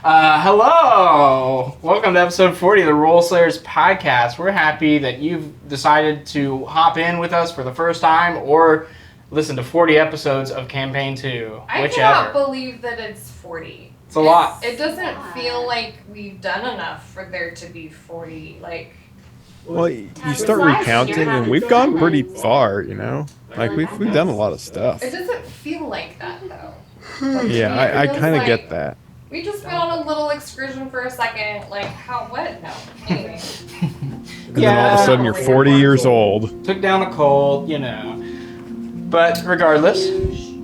Hello! Welcome to episode 40 of the Role Slayers podcast. We're happy that you've decided to hop in with us for the first time or listen to 40 episodes of Campaign 2. I whichever. cannot believe that it's 40. It's a lot. It doesn't feel like we've done enough for there to be 40. Well, you start recounting, and we've gone pretty far, you know? Like, we've done a lot of stuff. It doesn't feel like that, though. Yeah, I kind of get that. We just went on a little excursion for a second. Like, what? No. Anyway. And then all of a sudden, you're 40 years old. Took down a cold, But regardless,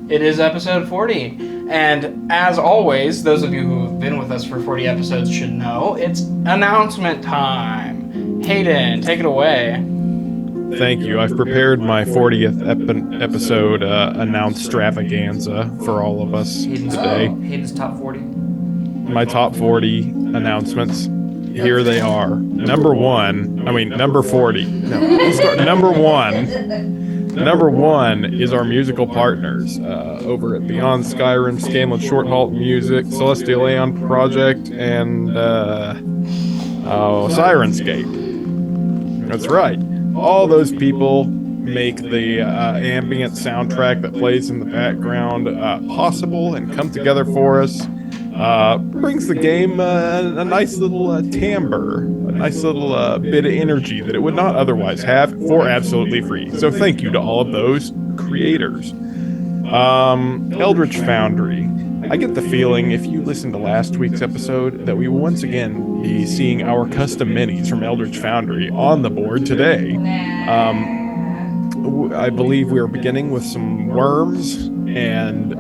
it is episode 40. And as always, those of you who've been with us for 40 episodes should know, it's announcement time. Hayden, take it away. Thank you. I've prepared my 40th episode announce-stravaganza for all of us today. Hayden's top 40. My top 40 announcements. Here they are. Number 40. No, let's start. Number one is our musical partners over at Beyond Skyrim, Scanlan Short Halt Music, Celestial Aeon Project, and Sirenscape. That's right. All those people make the ambient soundtrack that plays in the background possible and come together for us. Brings the game a nice little timbre, a nice little bit of energy that it would not otherwise have for absolutely free. So thank you to all of those creators. Eldritch Foundry. I get the feeling, if you listened to last week's episode, that we will once again be seeing our custom minis from Eldritch Foundry on the board today. I believe we are beginning with some worms, and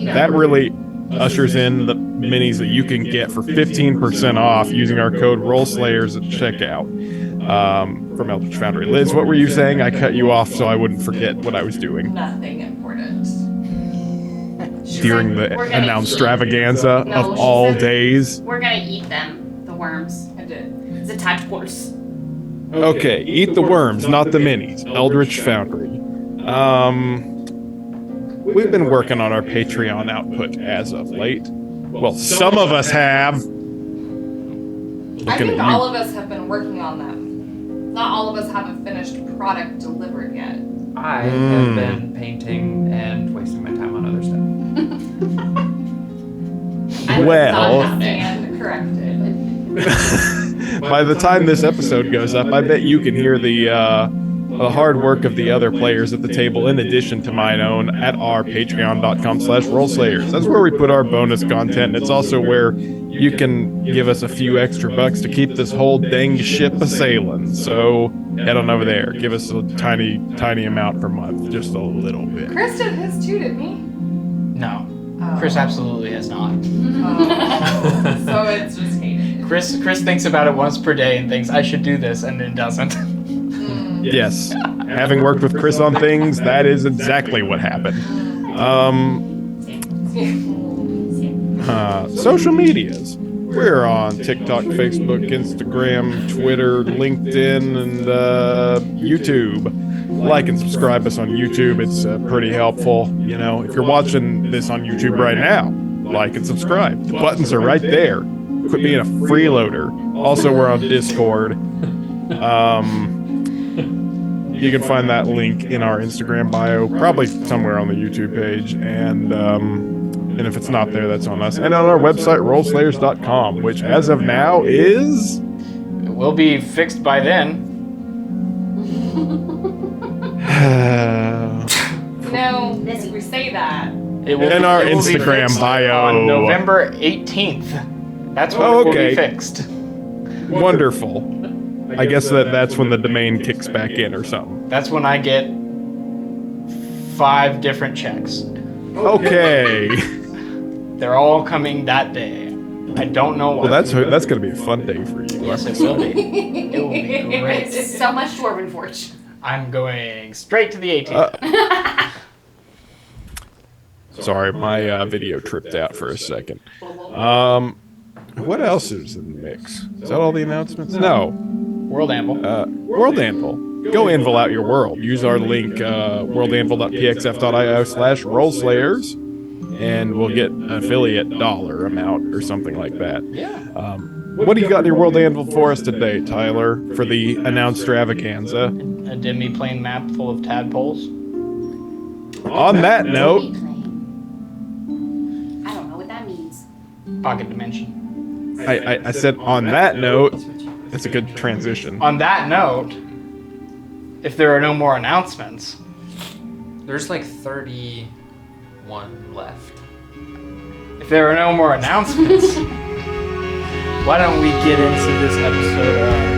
that really ushers in the minis that you can get for 15% off using our code ROLLSLAYERS at checkout from Eldritch Foundry. Liz, what were you saying? I cut you off so I wouldn't forget what I was doing. Nothing important. During the announced extravaganza of all days. We're gonna eat them, the worms. I did. It's a type course. Okay, eat the worms, not the minis. Eldritch Foundry. We've been working on our Patreon output as of late. Well, some of us have. I think all of us have been working on them. Not all of us have a finished product delivered yet. I have been painting and wasting my time on other stuff. Well, And corrected. by the time this episode goes up, I bet you can hear the hard work of the other players at the table in addition to mine own at our patreon.com/rollslayers. That's where we put our bonus content. It's also where you can give us a few extra bucks to keep this whole dang ship a-sailing. So head on over there. Give us a tiny amount per month. Just a little bit. Chris did his too, didn't he? No. Chris absolutely has not. So it's just Hayden. Chris thinks about it once per day and thinks, I should do this, and then doesn't. Yes. Having worked with Chris on things, that is exactly what happened. Social medias. We're on TikTok, Facebook, Instagram, Twitter, LinkedIn, and YouTube. Like and subscribe us on YouTube. It's pretty helpful. You know, if you're watching this on YouTube right now, like and subscribe. The buttons are right there. Quit being a freeloader. Also, we're on Discord. You can find that link in our Instagram bio, probably somewhere on the YouTube page, and if it's not there, that's on us. And on our website, rollslayers.com, which as of now is... It will be fixed by then. No, we say that. It will In our it will be Instagram fixed bio. on November 18th. That's when it will be fixed. Wonderful. I guess that's when the domain kicks back in or something. That's when I get 5 different checks. Okay. They're all coming that day. I don't know why. Well, that's going to be a fun day for you. Yes, it will be. It will be great. So much Dwarven Forge. I'm going straight to the 18th. Sorry, my video tripped out for a second. What else is in the mix? Is that all the announcements? No. World Anvil. World Anvil. Go Anvil out your world. Use our link, worldanvil.pxf.io/rollslayers. and we'll get an affiliate dollar amount or something like that. Yeah. What do you got in your world anvil for us today, Tyler, for the announced extravaganza? A demi-plane map full of tadpoles. On that note, I don't know what that means. Pocket dimension. I said on that note, it's a good transition. On that note, if there are no more announcements, There's like 31 left. if there are no more announcements, why don't we get into this episode of...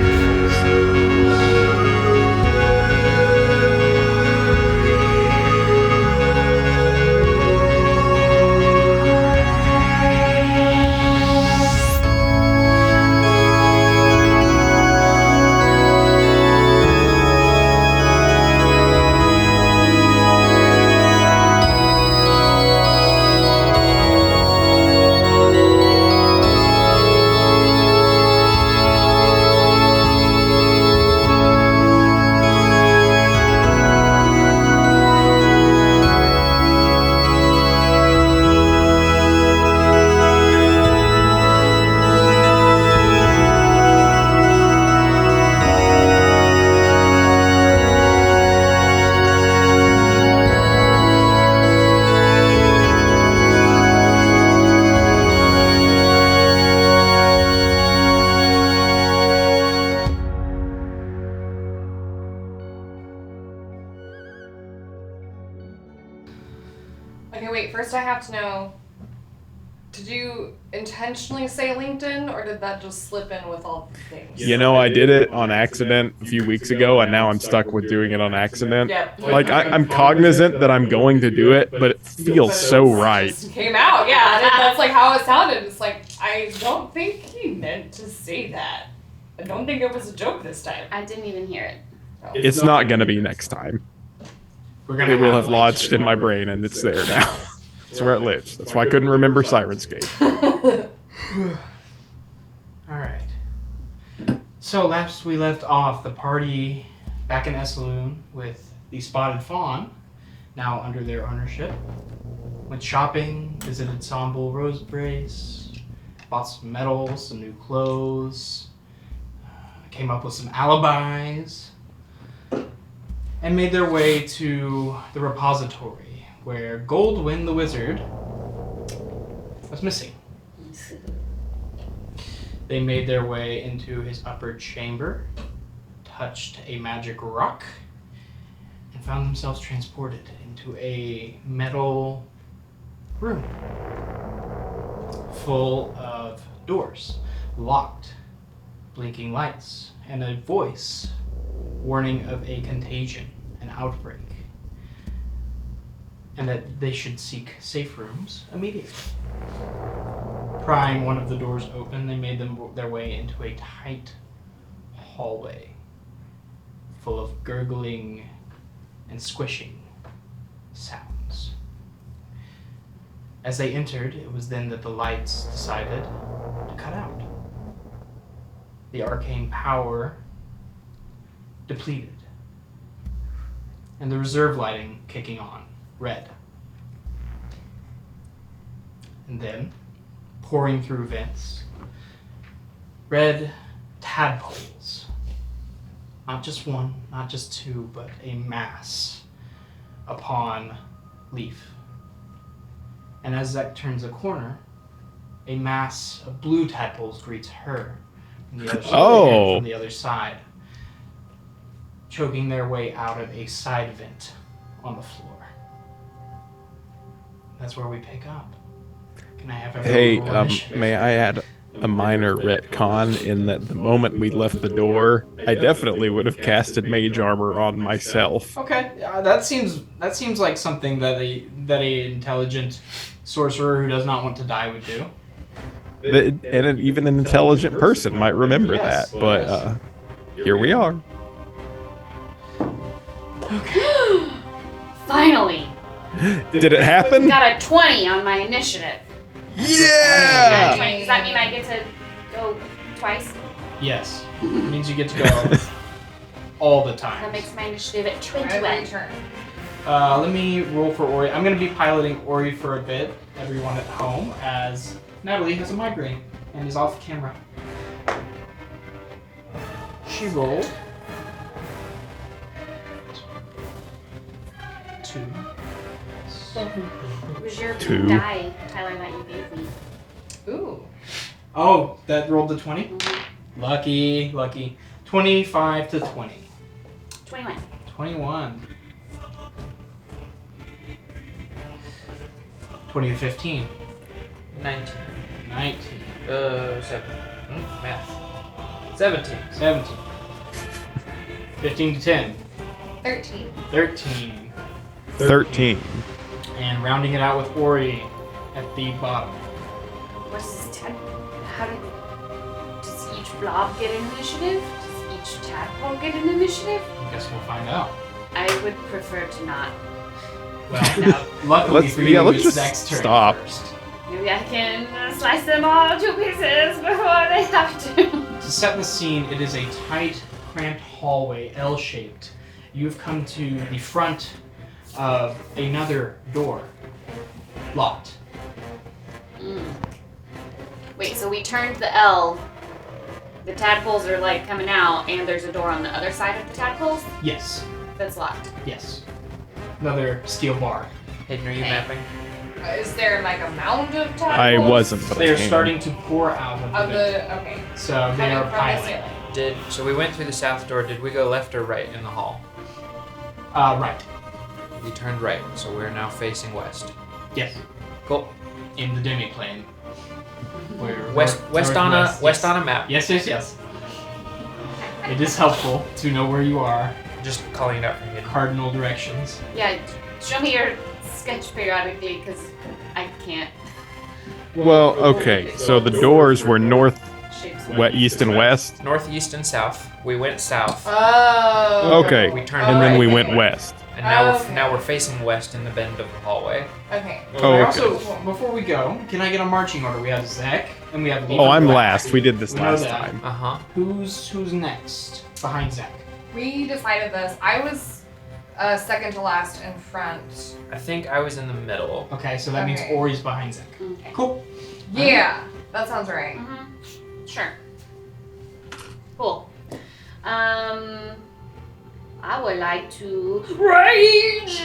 Okay, wait. First, I have to know. Did you intentionally say LinkedIn, or did that just slip in with all the things? You know, I did it on accident a few weeks ago, and now I'm stuck with doing it on accident. Yep. Like, I'm cognizant that I'm going to do it, but it feels so right. Just came out. Yeah, that's like how it sounded. It's like I don't think he meant to say that. I don't think it was a joke this time. I didn't even hear it. It's not going to be next time. We're gonna It will have lodged in my brain, and it's there now. That's where it lives. That's why I couldn't remember Sirenscape. Alright. So last we left off, the party back in Esaloon with the Spotted Fawn, now under their ownership, went shopping, visited Somble Rosebrace, bought some medals, some new clothes, came up with some alibis, and made their way to the repository, where Goldwyn the Wizard was missing. They made their way into his upper chamber, touched a magic rock, and found themselves transported into a metal room full of doors, locked, blinking lights, and a voice warning of a contagion, an outbreak, and that they should seek safe rooms immediately. Prying one of the doors open, they made their way into a tight hallway full of gurgling and squishing sounds. As they entered, it was then that the lights decided to cut out. The arcane power depleted, and the reserve lighting kicking on, red. And then, pouring through vents, red tadpoles. Not just one, not just two, but a mass upon Leaf. And as Zek turns a corner, a mass of blue tadpoles greets her from the other side. Oh. From the other side, choking their way out of a side vent on the floor. That's where we pick up. Can I have Hey, everyone roll initiative? may I add a minor retcon in that the moment we left the door, I definitely would have casted mage armor on myself. Okay, that seems like something that a intelligent sorcerer who does not want to die would do. And even an intelligent person might remember Yes, that, but yes. here we are. Finally! Did it happen? Got a 20 on my initiative. Yeah! 20. Does that mean I get to go twice? Yes, it means you get to go all the time. That makes my initiative at Every 21. turn. Let me roll for Ori. I'm going to be piloting Ori for a bit. everyone at home as Natalie has a migraine and is off camera. She rolled 2, 7. It was your 2. die, Tyler, that you gave me. Ooh. Oh, that rolled the 20? Mm-hmm. Lucky. 25 to 20. 21. 21. 20 to 15. 19. 19. 7. Math. 17. 17. 15 to 10. 13. 13. 13. And rounding it out with Ori at the bottom. What is this how does each blob get an initiative? Does each tadpole get an initiative? Guess we'll find out. I would prefer to not. Well, No. luckily Let's- for yeah, you, let's it's just Zach's turn stop. first. Maybe I can slice them all to pieces before they have to. To set the scene, it is a tight, cramped hallway, L-shaped. You've come to the front of another door. Locked. Wait, so we turned the L. The tadpoles are like coming out, and there's a door on the other side of the tadpoles Yes. that's locked. Yes. Another steel bar. Hayden, are you Okay. mapping? Is there like a mound of tadpoles? I wasn't, but They I are came. starting to pour out Of of it. the okay. So they Coming are from the piling. ceiling. So we went through the south door. Did we go left or right in the hall? Right. We turned right, so we're now facing west. Yes. Cool. In the demi-plane. Where West on yes. a map. Yes. It is helpful to know where you are. Just calling it out for Hayden. Cardinal directions. Yeah, show me your sketch periodically, because I can't. Well, okay. So the doors were north, Shapes. east, and west. Northeast and south. We went south, Oh. Okay. We turned And then we Alright. went west. and now Okay. we're facing west in the bend of the hallway. Okay. Oh, I okay. also, before we go, can I get a marching order? We have Zach, and we have Lee Oh, from I'm Black. last. We did this We know last that. time. Uh-huh. Who's next behind Zach? We decided this. I was second to last in front. I think I was in the middle. Okay, so that means Okay. Ori's behind Zach. Okay. Cool. Yeah, that sounds right. Sure. Cool. I would like to rage.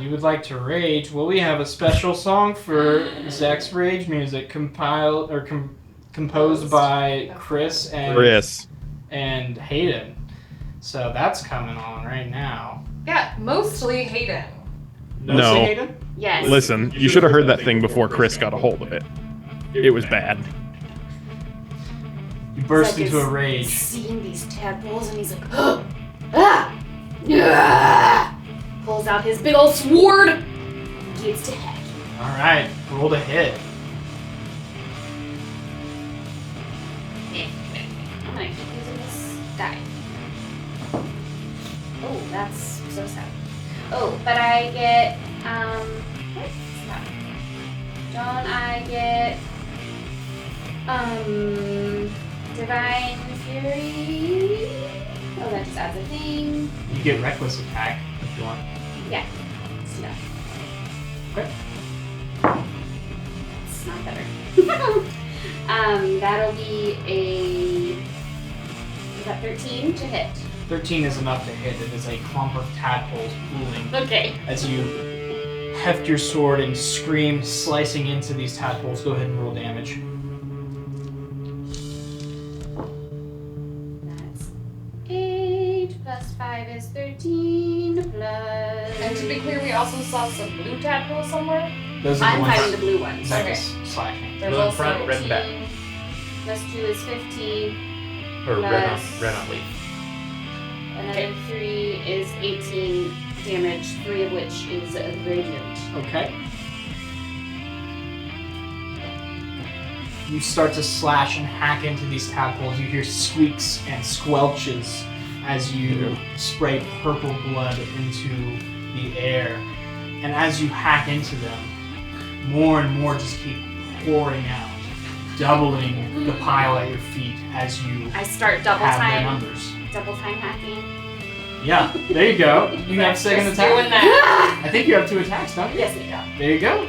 You would like to rage? Well, we have a special song for Zach's rage music, composed by Chris and Hayden. So that's coming on right now. Yeah, mostly Hayden. No. Say Hayden? Yes. Listen, you should have heard that thing before Chris got a hold of it. It was bad. You burst Zach into is a rage. Seeing these tadpoles, and he's like, ah, ah, pulls out his big old sword, gets to heck. All right, roll to hit. I'm gonna keep using this die. Oh, that's so sad. Oh, but I get, what? Don't I get, Divine Fury? Oh, that just adds a thing. You get reckless attack if you want. Yeah, let's do that. Okay. It's not better. That'll be is that 13 to hit? 13 is enough to hit. It is a clump of tadpoles pooling Okay. as you heft your sword and scream, slicing into these tadpoles. Go ahead and roll damage. That's 8 plus 5 is 13 plus. And to be clear, we also saw some blue tadpoles somewhere. Those are I'm the ones fighting the blue ones. Zach Okay. is slashing. There's Blue in also front, red in back. 15 plus 2 is 15. Or red Plus- on leaf. Another 3 is 18 damage, 3 of which is radiant. Okay. You start to slash and hack into these tadpoles. You hear squeaks and squelches as you spray purple blood into the air. And as you hack into them, more and more just keep pouring out, doubling the pile at your feet as you I start double have their time numbers. hacking. Yeah, there you go. You have second Just attack. doing that. I think you have 2 attacks, don't you? Yes, yeah. There you go.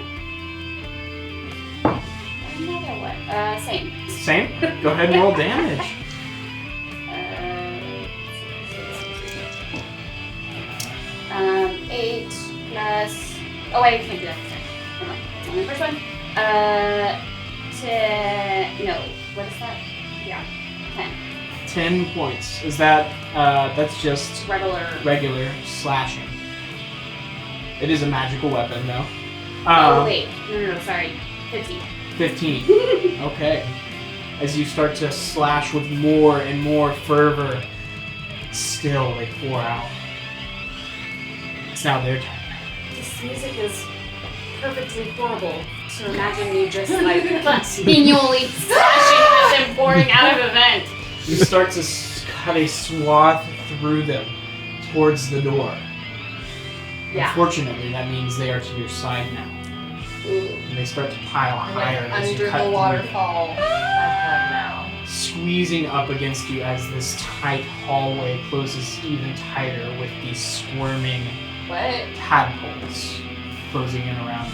Same. Same? Go ahead and roll damage. 8 plus. Oh wait, I can't do that. Sorry. Never mind. That's only the first one. 10. No. What is that? Yeah. 10. 10 points. Is that, that's just regular slashing. It is a magical weapon, though. Oh, wait. No, sorry. 15. 15. Okay. As you start to slash with more and more fervor, still they pour out. It's now their turn. This music is perfectly horrible. So imagine you just like continually slashing at them pouring out of a vent. You start to cut a swath through them towards the door. Yeah. Unfortunately, that means they are to your side now. Ooh. And they start to pile higher as you Under cut the through waterfall. Now. them, squeezing up against you as this tight hallway closes even tighter with these squirming What? tadpoles closing in around you.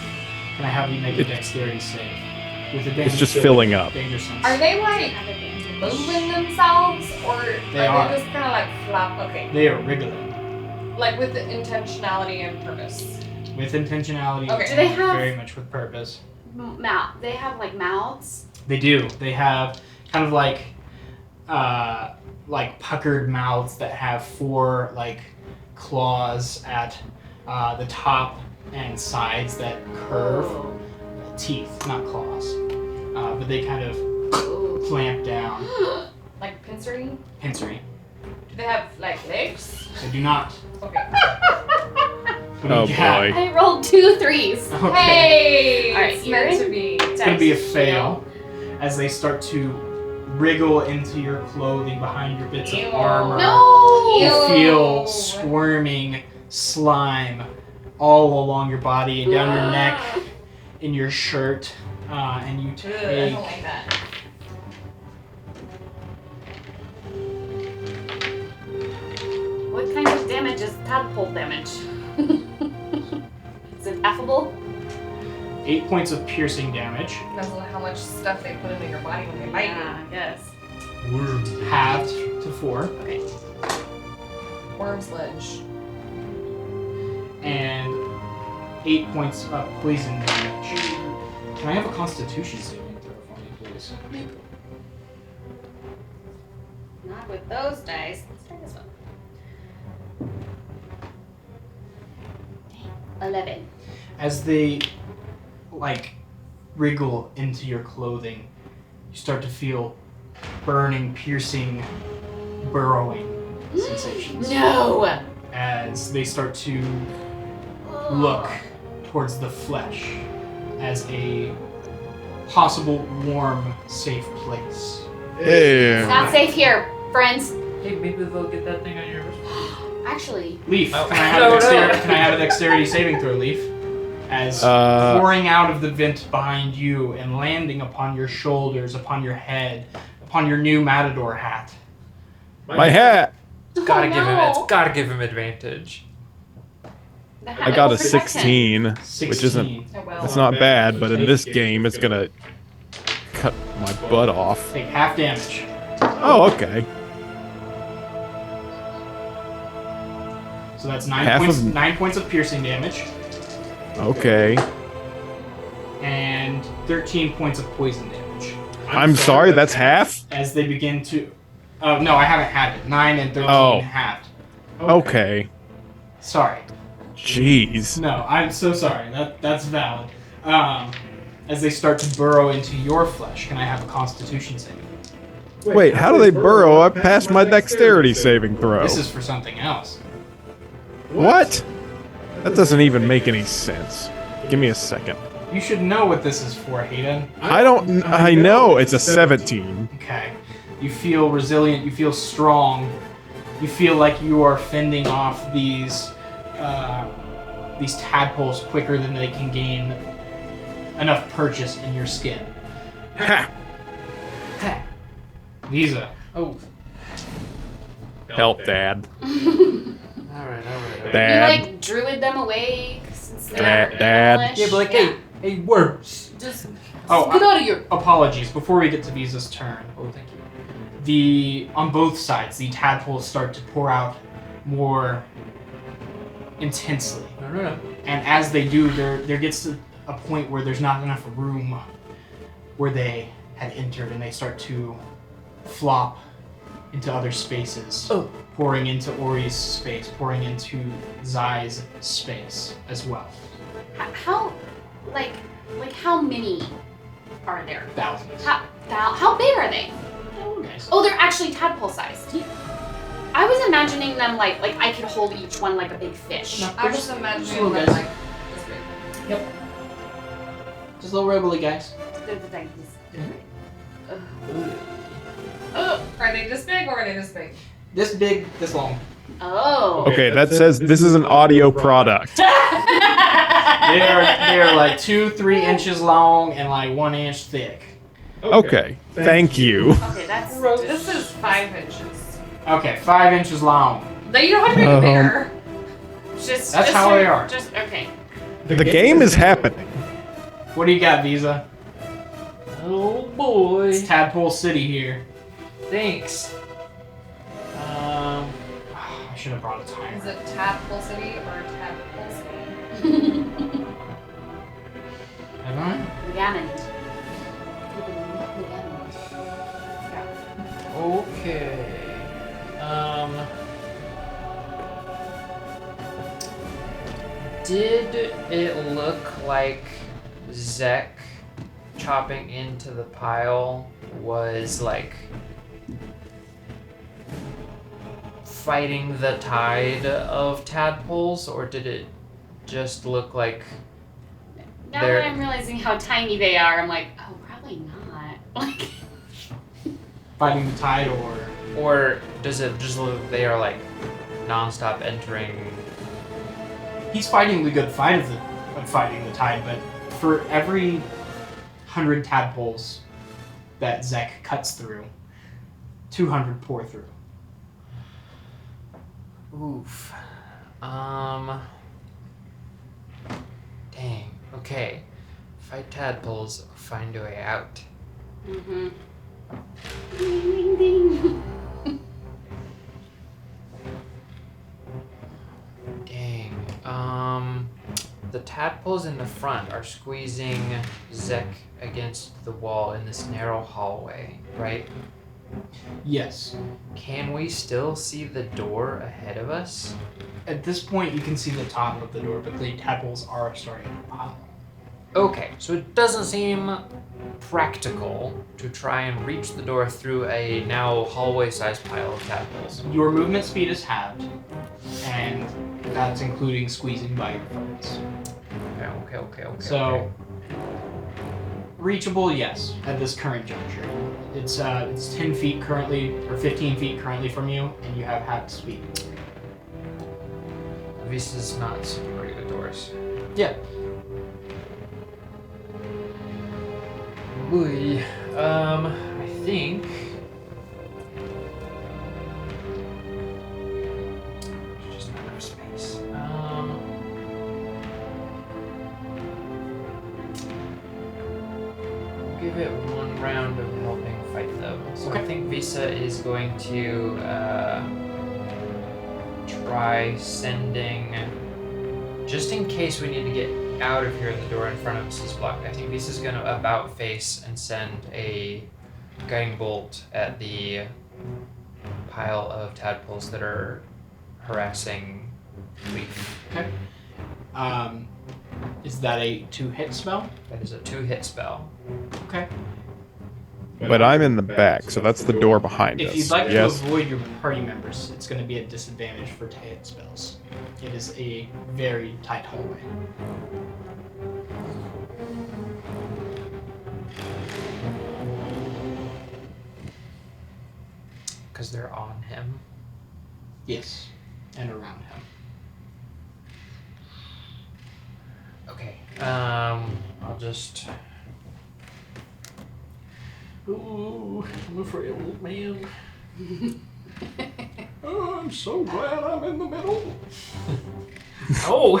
Can I have you make a dexterity save? With a It's just filling up. danger sense. Are they like moving themselves, or They are are. they just kind of like flap? Okay. They are wriggling. Like with the intentionality and purpose. With intentionality, Okay. Do they have- very much with purpose. Mouth. They have like mouths. They do. They have kind of like puckered mouths that have 4 like claws at the top and sides that curve. Oh. Teeth, not claws. But they kind of Ooh. clamp down. Like pincery? Pincery. Do they have like legs? They do not. Okay. What do Oh you got? boy. I rolled 2 3s. Okay. Hey! All right, it's you're meant in. to be. It's gonna be a fail as they start to wriggle into your clothing behind your bits Ew. of armor. No. You Ew. feel squirming slime all along your body and down your neck, in your shirt, and you Ugh, I take don't like that. What kind of damage is tadpole damage? Is it affable? 8 points of piercing damage, Depends on how much stuff they put into your body when they bite Yeah, I guess. halved to 4, Okay. you. Worm sledge. and 8 points of poison damage. Can I have a Constitution saving throw for me, please? Not with those dice. Let's try this one. 11. As they wriggle into your clothing, you start to feel burning, piercing, burrowing sensations. No! As they start to look towards the flesh as a possible warm, safe place. Hey. It's not safe here, friends. Hey, maybe they'll get that thing on your wrist. Actually, Leaf, Oh. can I have No, a dexterity, no. Can I have a dexterity saving throw, Leaf? As pouring out of the vent behind you and landing upon your shoulders, upon your head, upon your new matador hat. My hat. It's gotta give him. no. It's gotta give him advantage. the I hat got will a protect him. 16, 16. which isn't. Oh well. It's not bad, but in this game, it's gonna cut my butt off. Take half damage. Oh, okay. So that's Half 9 points of piercing damage Okay. and 13 points of poison damage. I'm sorry, that's half? As they begin to. Oh, no, I haven't had it. 9 and 13 Oh. halved. Okay. Sorry. Jeez. No, I'm so sorry. That's valid. As they start to burrow into your flesh, can I have a Constitution saving? Wait, how do they burrow? I passed my dexterity saving throw. This is for something else. What? That doesn't even make any sense. Give me a second. You should know what this is for, Hayden. I know it's a 17. Okay. You feel resilient. You feel strong. You feel like you are fending off these tadpoles quicker than they can gain enough purchase in your skin. Ha! Visa. Oh. Help, Dad. Alright. You Dad. like druid them away since they're Dad. flesh? Yeah, but like, Yeah. hey, worms. Just Oh, Get out of here. apologies. Before we get to Visa's turn, Oh, thank you. on both sides, the tadpoles start to pour out more intensely. No. And as they do, there gets to a point where there's not enough room where they had entered, and they start to flop into other spaces. Oh. Pouring into Ori's space, pouring into Zai's space as well. How, like how many are there? Thousands. How big are they? Oh, guys. Oh, they're actually tadpole sized. I was imagining them like I could hold each one like a big fish. No. I was Just imagining little them guys. like this big. Yep. Just little wiggly guys. They're like this. Are they this big or are they this big? This big, this long. Oh. Okay, that says this is an audio product. They're like 2-3 inches long and like 1 inch thick. Okay, thank you. Okay, that's. This is 5 inches. Okay, 5 inches long. You don't have to make it bigger. Just. That's just how so- they are. Just okay. The game is happening. What do you got, Visa? Oh boy. It's Tadpole City here. Thanks. I should have brought a Is timer. it Tadpole City or Tadpole City? Have I? Gammond. Okay. Did it look like Zek chopping into the pile was like fighting the tide of tadpoles, or did it just look like Now They're- that I'm realizing how tiny they are, I'm like, oh, probably not. Like. Fighting the tide or does it just look like they are like non-stop entering? He's fighting the good fight of fighting the tide, but for every 100 tadpoles that Zek cuts through, 200 pour through. Oof. Dang. Okay. Fight tadpoles or find a way out. Mm-hmm. Ding, ding, ding. Dang. The tadpoles in the front are squeezing Zek against the wall in this narrow hallway, right? Yes. Can we still see the door ahead of us? At this point, you can see the top of the door, but the tadpoles are starting to pile. Okay, so it doesn't seem practical to try and reach the door through a now hallway-sized pile of tadpoles. Your movement speed is halved, and that's including squeezing by your friends. Okay. So, reachable, yes, at this current juncture. It's 10 feet currently, or 15 feet currently from you, and you have halved speed. Visa's not super great with doors. Yeah. Boy, I think. There's just not enough space. We'll give it one round of helping fight them. So I Okay. think Visa is going to try sending, just in case we need to get out of here, the door in front of us is blocked. I think Visa's going to about face and send a guiding bolt at the pile of tadpoles that are harassing Leaf. Okay. Is that a 2-hit spell? That is a 2-hit spell. Okay. But I'm in the back, so that's the door behind If us. you'd like Yes. to avoid your party members, it's going to be a disadvantage for 2-hit spells. It is a very tight hallway. Because they're on him. Yes, and around him. Okay. I'll just. Ooh, I'm a frail old man. Oh, I'm so glad I'm in the middle. Oh!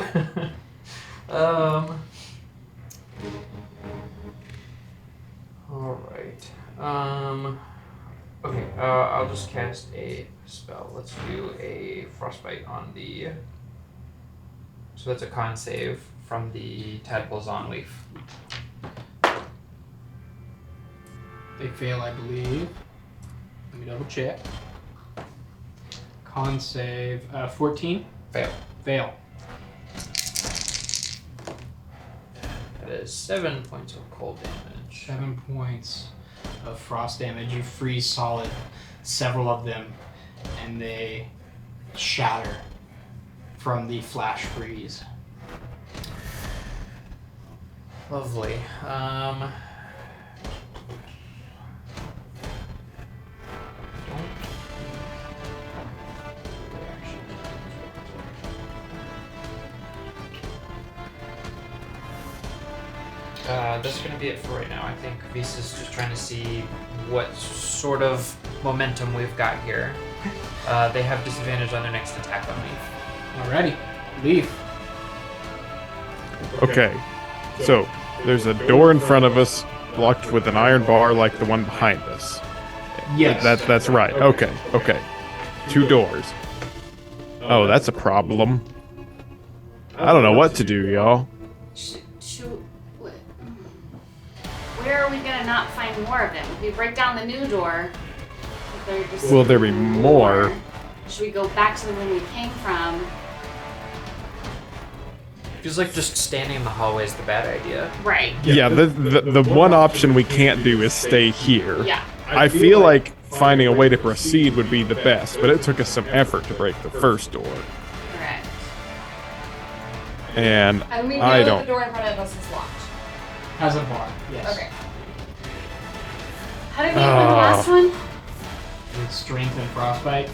Okay, I'll just cast a spell. Let's do a frostbite on the. So that's a con save from the tadpoles on leaf. They fail, I believe. Let me double check. Con save 14. Fail. Fail. That is 7 points of cold damage. 7 points of frost damage. You freeze solid several of them, and they shatter from the flash freeze. Lovely. That's going to be it for right now. I think Visa's just trying to see what sort of momentum we've got here. They have disadvantage on their next attack on Leaf. Alrighty. Leaf. Okay, so there's a door in front of us, blocked with an iron bar like the one behind us. Yes. That's right. Okay. 2 doors. Oh, that's a problem. I don't know what to do, y'all. Where are we gonna not find more of them? If we break down the new door, Will there be more? Should we go back to the room we came from? Feels like just standing in the hallway is the bad idea. Right. Yeah, the one option we can't do is stay here. Yeah. I feel like finding a way to proceed would be the best, but it took us some effort to break the first door. Correct. And And we know I that don't. the door in front of us is locked. Has a bar. Yes. Okay. How did we win the last one? With strength and frostbite.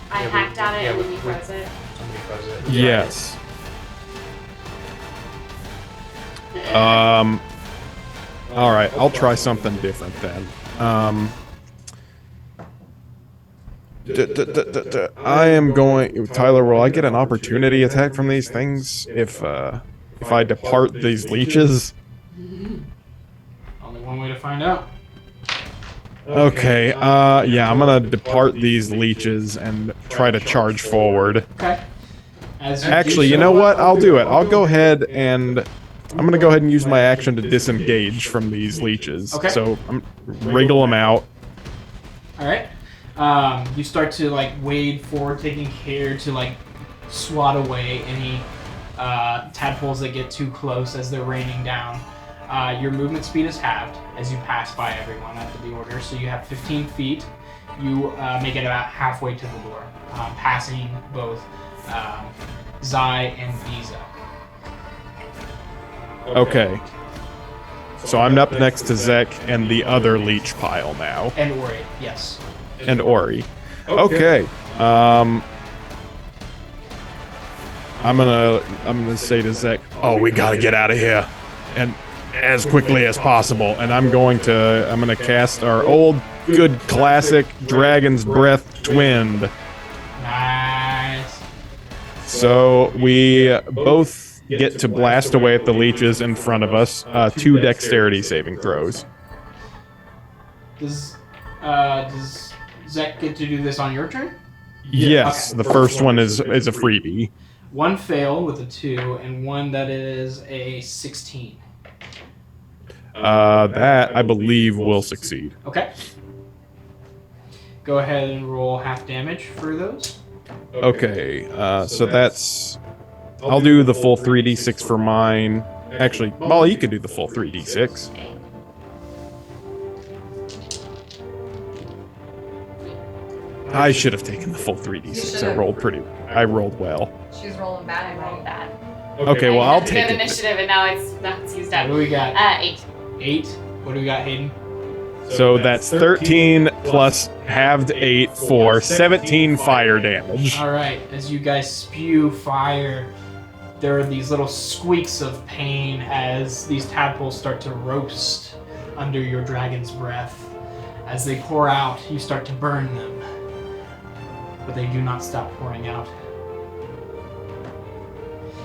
I Yeah, we- hacked at it yeah, and then we- you froze it. Somebody froze it. Yes. All right, I'll try something different then. I am going. Tyler, will I get an opportunity attack from these things if I depart these leeches? Only one way to find out. Okay. Yeah, I'm gonna depart these leeches and try to charge forward. Okay. As you Actually, do you so- know what? I'll do it. I'll go ahead and I'm gonna go ahead and use my action to disengage from these leeches. Okay. So I'm wriggle them out. All right. You start to like wade forward, taking care to like swat away any tadpoles that get too close as they're raining down. Your movement speed is halved as you pass by everyone after the order, so you have 15 feet. You make it about halfway to the door, passing both Zai and Visa. Okay. So I'm up next to Zek and the other leech pile now, And Ori, yes. and Ori. Okay. I'm gonna say to Zek, "Oh, we gotta get out of here, and as quickly as possible." And I'm gonna cast our old good classic Dragon's Breath Twinned. Nice. So we both get to blast away at the leeches in front of us. 2 dexterity saving throws. Does Zek get to do this on your turn? Yes, Okay. the first one is a freebie. One fail with a 2, and one that is a 16. That I believe will succeed. Okay. Go ahead and roll half damage for those. Okay, so that's. I'll do the full 3d6 for mine. Actually, Molly, you could do the full 3d6. I should have taken the full 3d6. I rolled well. She's rolling bad. I rolled that. Okay, well, I'll I take had it. initiative and now it's used What up. do we got? 8. 8. What do we got, Hayden? So that's 13 plus halved 8 for 17 fire damage. All right. As you guys spew fire, there are these little squeaks of pain as these tadpoles start to roast under your dragon's breath. As they pour out, you start to burn them, but they do not stop pouring out.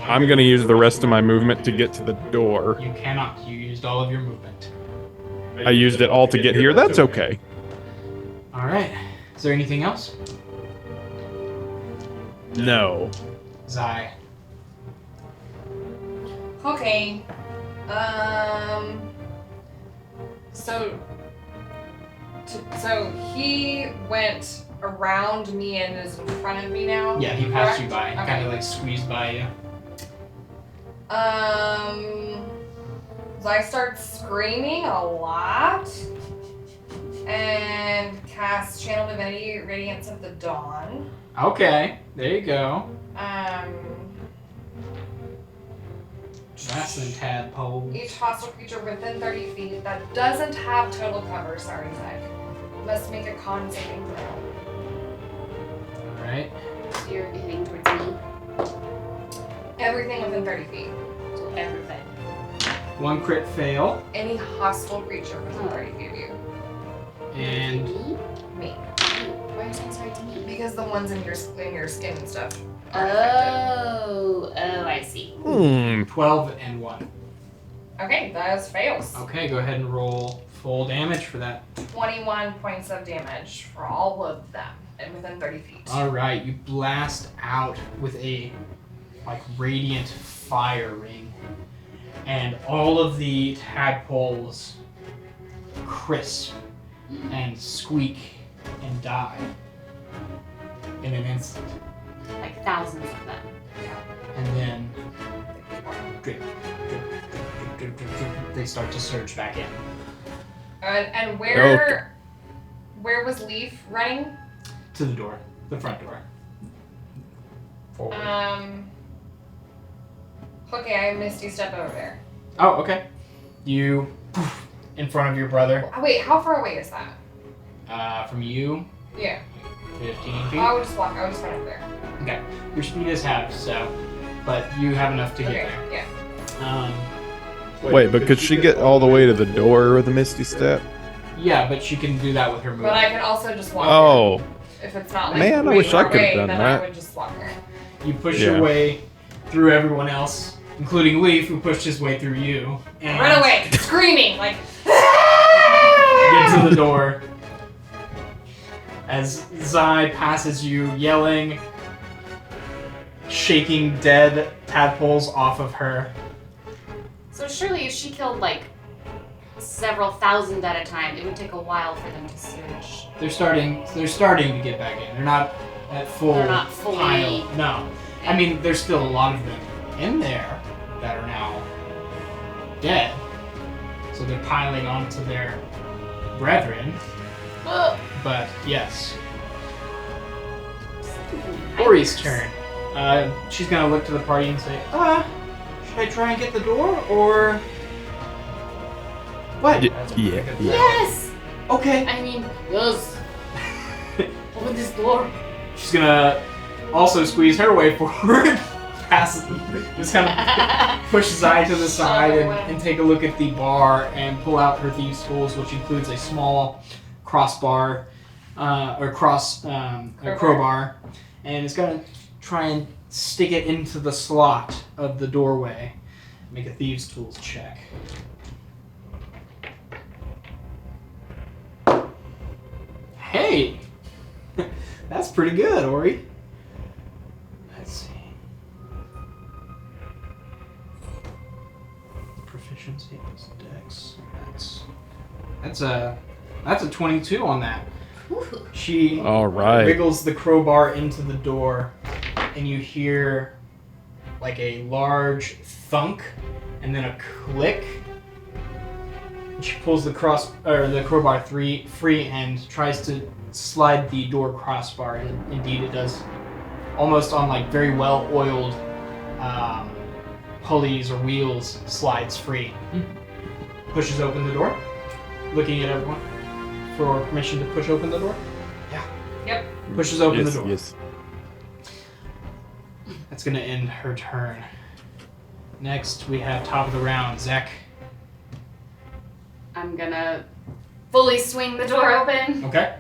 I'm gonna use the rest of my movement to get to the door. You cannot. You used all of your movement. I used it all to get here. That's okay. All right. Is there anything else? No. Zai. Okay. So he went around me and is in front of me now. Yeah, he passed correct? you by. Okay. Kind of like squeezed by you. Zai starts screaming a lot and casts Channel Divinity, Radiance of the Dawn. Okay, there you go. That's in tadpole. Each hostile creature within 30 feet that doesn't have total cover, sorry Zach, must make a con saving throw. Alright. So you're hitting towards me. Everything within 30 feet. So everything. One crit fail. Any hostile creature within 30 feet of you. And Me? Me. Why are you saying sorry to me? Because the ones in your skin and stuff are affected. Oh, I see. 12 and 1. Okay, that fails. Okay, go ahead and roll full damage for that. 21 points of damage for all of them and within 30 feet. Alright, you blast out with a like radiant fire ring. And all of the tadpoles crisp and squeak and die in an instant. Like thousands of them. And then drip, drip, drip, drip, drip, drip, they start to surge back in. And where was Leaf running? To the door, the front door. Forward. Okay, I Misty Step over there. Oh, okay. You poof, in front of your brother. Wait, how far away is that? From you, Yeah. 15 feet. I would just walk. I would just run over there. Okay. Your speed is half, so, but you have enough to Okay. get there. Yeah. Wait, but could she get all the way to the door with a Misty Step? Yeah, but she can do that with her movement. But I can also just walk. Oh, there. If it's not like Man, I way wish I far could've away, done then that. I would just walk there. You push Yeah. your way through everyone else, including Leaf, who pushed his way through you. And Run away, screaming like. Get to the door. As Zai passes you, yelling, shaking dead tadpoles off of her. So surely if she killed like several thousand at a time, it would take a while for them to surge. They're starting to get back in. They're not at full They're not fully- pile. No. I mean, there's still a lot of them in there that are now dead. So they're piling onto their brethren. But yes. Ori's turn. She's gonna look to the party and say, should I try and get the door or what? yeah. Yes! Okay. I mean, yes. Open this door. She's gonna also squeeze her way forward. Just kind of push Zai to the side and take a look at the bar and pull out her thieves' tools, which includes a small crossbar or crowbar, and it's gonna try and stick it into the slot of the doorway. Make a thieves' tools check. Hey, that's pretty good, Ori. Let's see. Proficiency plus dex. That's a 22 on that. Ooh. She All right. wiggles the crowbar into the door, and you hear like a large thunk, and then a click. She pulls the crowbar free and tries to slide the door crossbar, and indeed it does, almost on like very well oiled pulleys or wheels, slides free. Pushes open the door, looking at everyone for permission to push open the door. Yeah. Yep. Pushes open the Yes, door. yes. That's gonna end her turn. Next, we have top of the round, Zek. I'm gonna fully swing the door open Okay.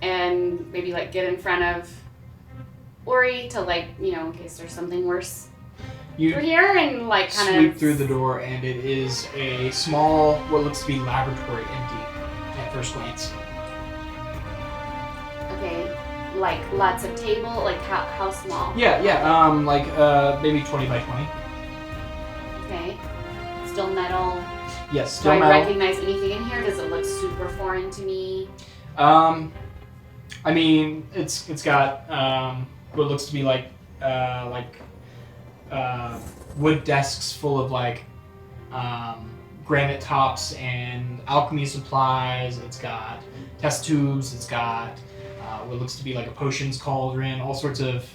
and maybe like get in front of Ori to like, in case there's something worse. You through here and like kind sweep of through the door, and it is a small, what looks to be laboratory, empty at first glance. Okay, like lots of table. Like how small? Yeah, like maybe 20 by 20. Okay. Still metal. Yes, Do still I metal. recognize anything in here? Does it look super foreign to me? I mean, it's got what looks to be like wood desks full of like granite tops and alchemy supplies. It's got test tubes. It's got what looks to be like a potions cauldron. All sorts of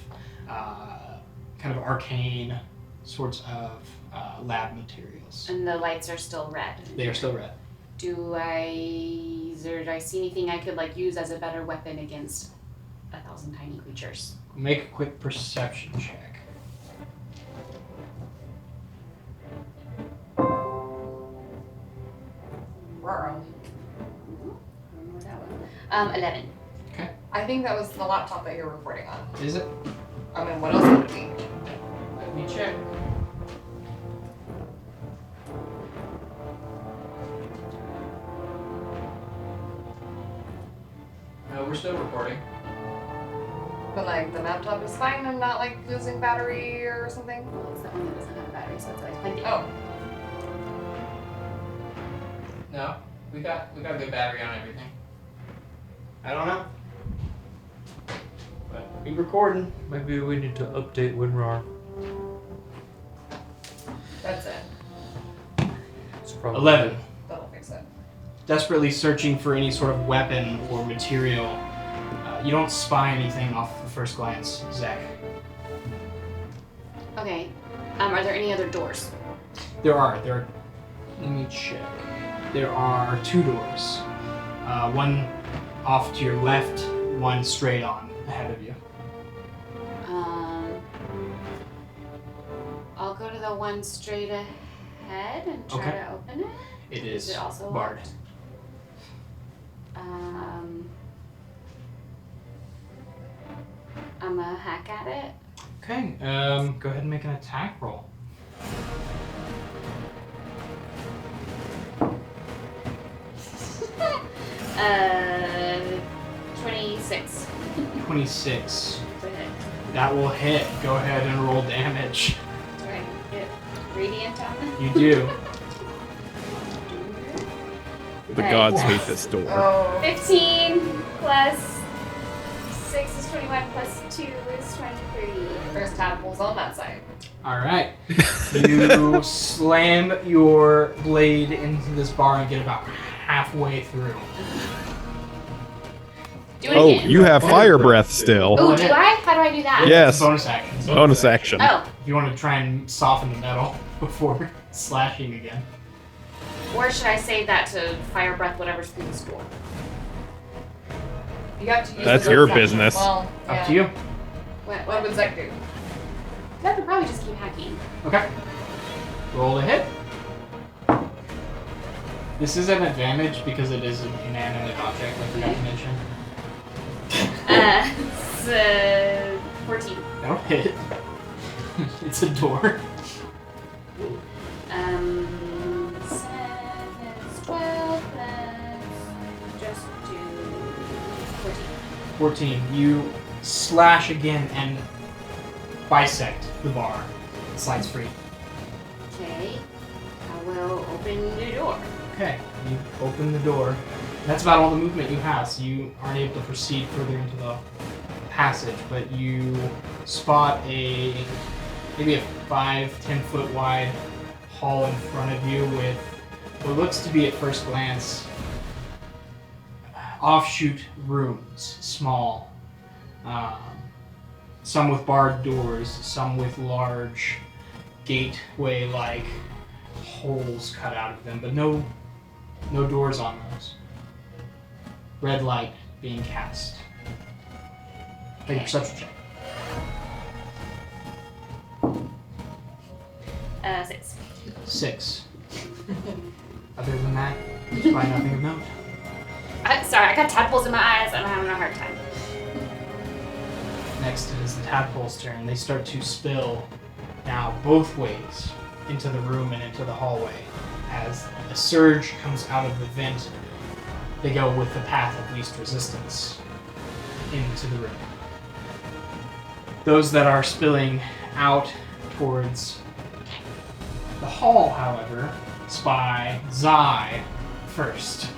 kind of arcane sorts of lab materials. And the lights are still red. They are still red. Do I see anything I could like use as a better weapon against 1,000 tiny creatures? Make a quick perception check. Ruh-roh. 11. Okay. I think that was the laptop that you're recording on. Is it? I mean, what else would it be? Let me check. We're still recording. But like the laptop is fine and not like losing battery or something. Well, it's the one that doesn't have a battery, so it's like plenty. Oh, No, we got good battery on everything. I don't know. But we recording. Maybe we need to update WinRAR. that's it. It's probably 11. That'll fix it. Desperately searching for any sort of weapon or material. You don't spy anything off the first glance, Zach. Okay. Are there any other doors? There are. Let me check. There are 2 doors. One off to your left, one straight on ahead of you. I'll go to the one straight ahead and try Okay. to open it. It is it also barred. locked? I'm gonna hack at it. Okay. Go ahead and make an attack roll. 26. 26. To hit. That will hit. Go ahead and roll damage. Do I get radiant on it? You do. The Okay. gods hate this door. Oh. 15 plus 6 is 21 plus 2 is 23. There's tadpoles on that side. All right. You slam your blade into this bar and get about halfway through. Do it Oh, again. you have fire breath still. Oh, do I? How do I do that? Yeah. It's a bonus action. So Bonus action. Oh, if you want to try and soften the metal before slashing again. or should I save that to fire breath whatever's through this door? You have to use That's the your bonus action. business. Well, Up to you. What would Zach do? That could probably just keep hacking. Okay. Roll to hit. This is an advantage because it is an inanimate object, I forgot to mention. It's 14. That'll hit. It's a door. 7 is 12, let's just do 14. 14. You slash again and bisect the bar. It slides free. Okay, I will open the door. Okay. You open the door. That's about all the movement you have, so you aren't able to proceed further into the passage, but you spot maybe a 5-10 foot wide hall in front of you with what looks to be at first glance offshoot rooms, small. Some with barred doors, some with large gateway-like holes cut out of them, but no doors on those. Red light being cast. Make a perception check. 6. 6. Other than that, there's probably nothing of note. Sorry, I got tadpoles in my eyes. I'm having a hard time. Next is the tadpole's turn. They start to spill now both ways into the room and into the hallway. As a surge comes out of the vent, they go with the path of least resistance into the room. Those that are spilling out towards the hall, however, spy Zai first.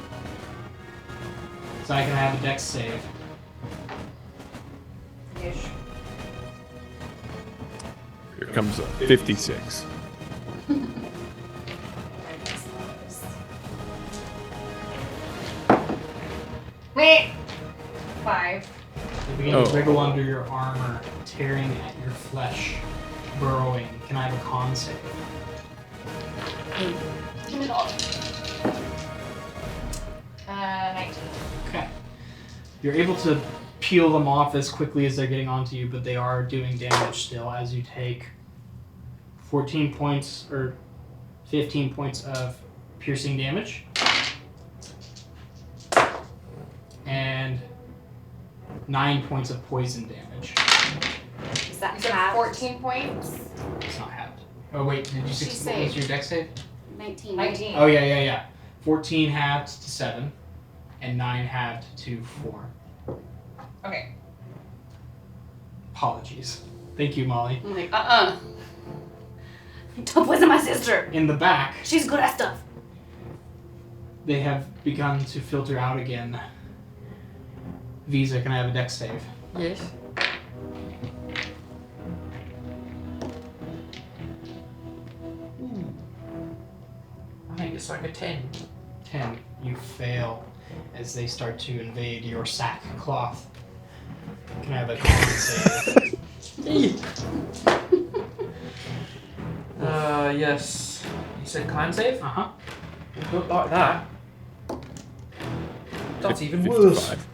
Zai can have a dex save. Ish. Here comes a 56. Meh. 5. They begin to wriggle under your armor, tearing at your flesh, burrowing. Can I have a con save? Give it all. 19. Okay. You're able to peel them off as quickly as they're getting onto you, but they are doing damage still as you take 14 points or 15 points of piercing damage. And 9 points of poison damage. Is that You said half? 14 points? It's not halved. Oh wait, did you She what was your dex save? 19. 19. Oh yeah. 14 halved to 7, and 9 halved to 4. Okay. Apologies. Thank you, Molly. I'm like, Don't poison my sister. In the back, She's good at stuff. they have begun to filter out again. Visa, can I have a dex save? Yes. I think it's like a 10. 10. You fail as they start to invade your sackcloth. Can I have a con save? Yes. You said con save? Uh-huh. Don't like that. That's even worse. 55.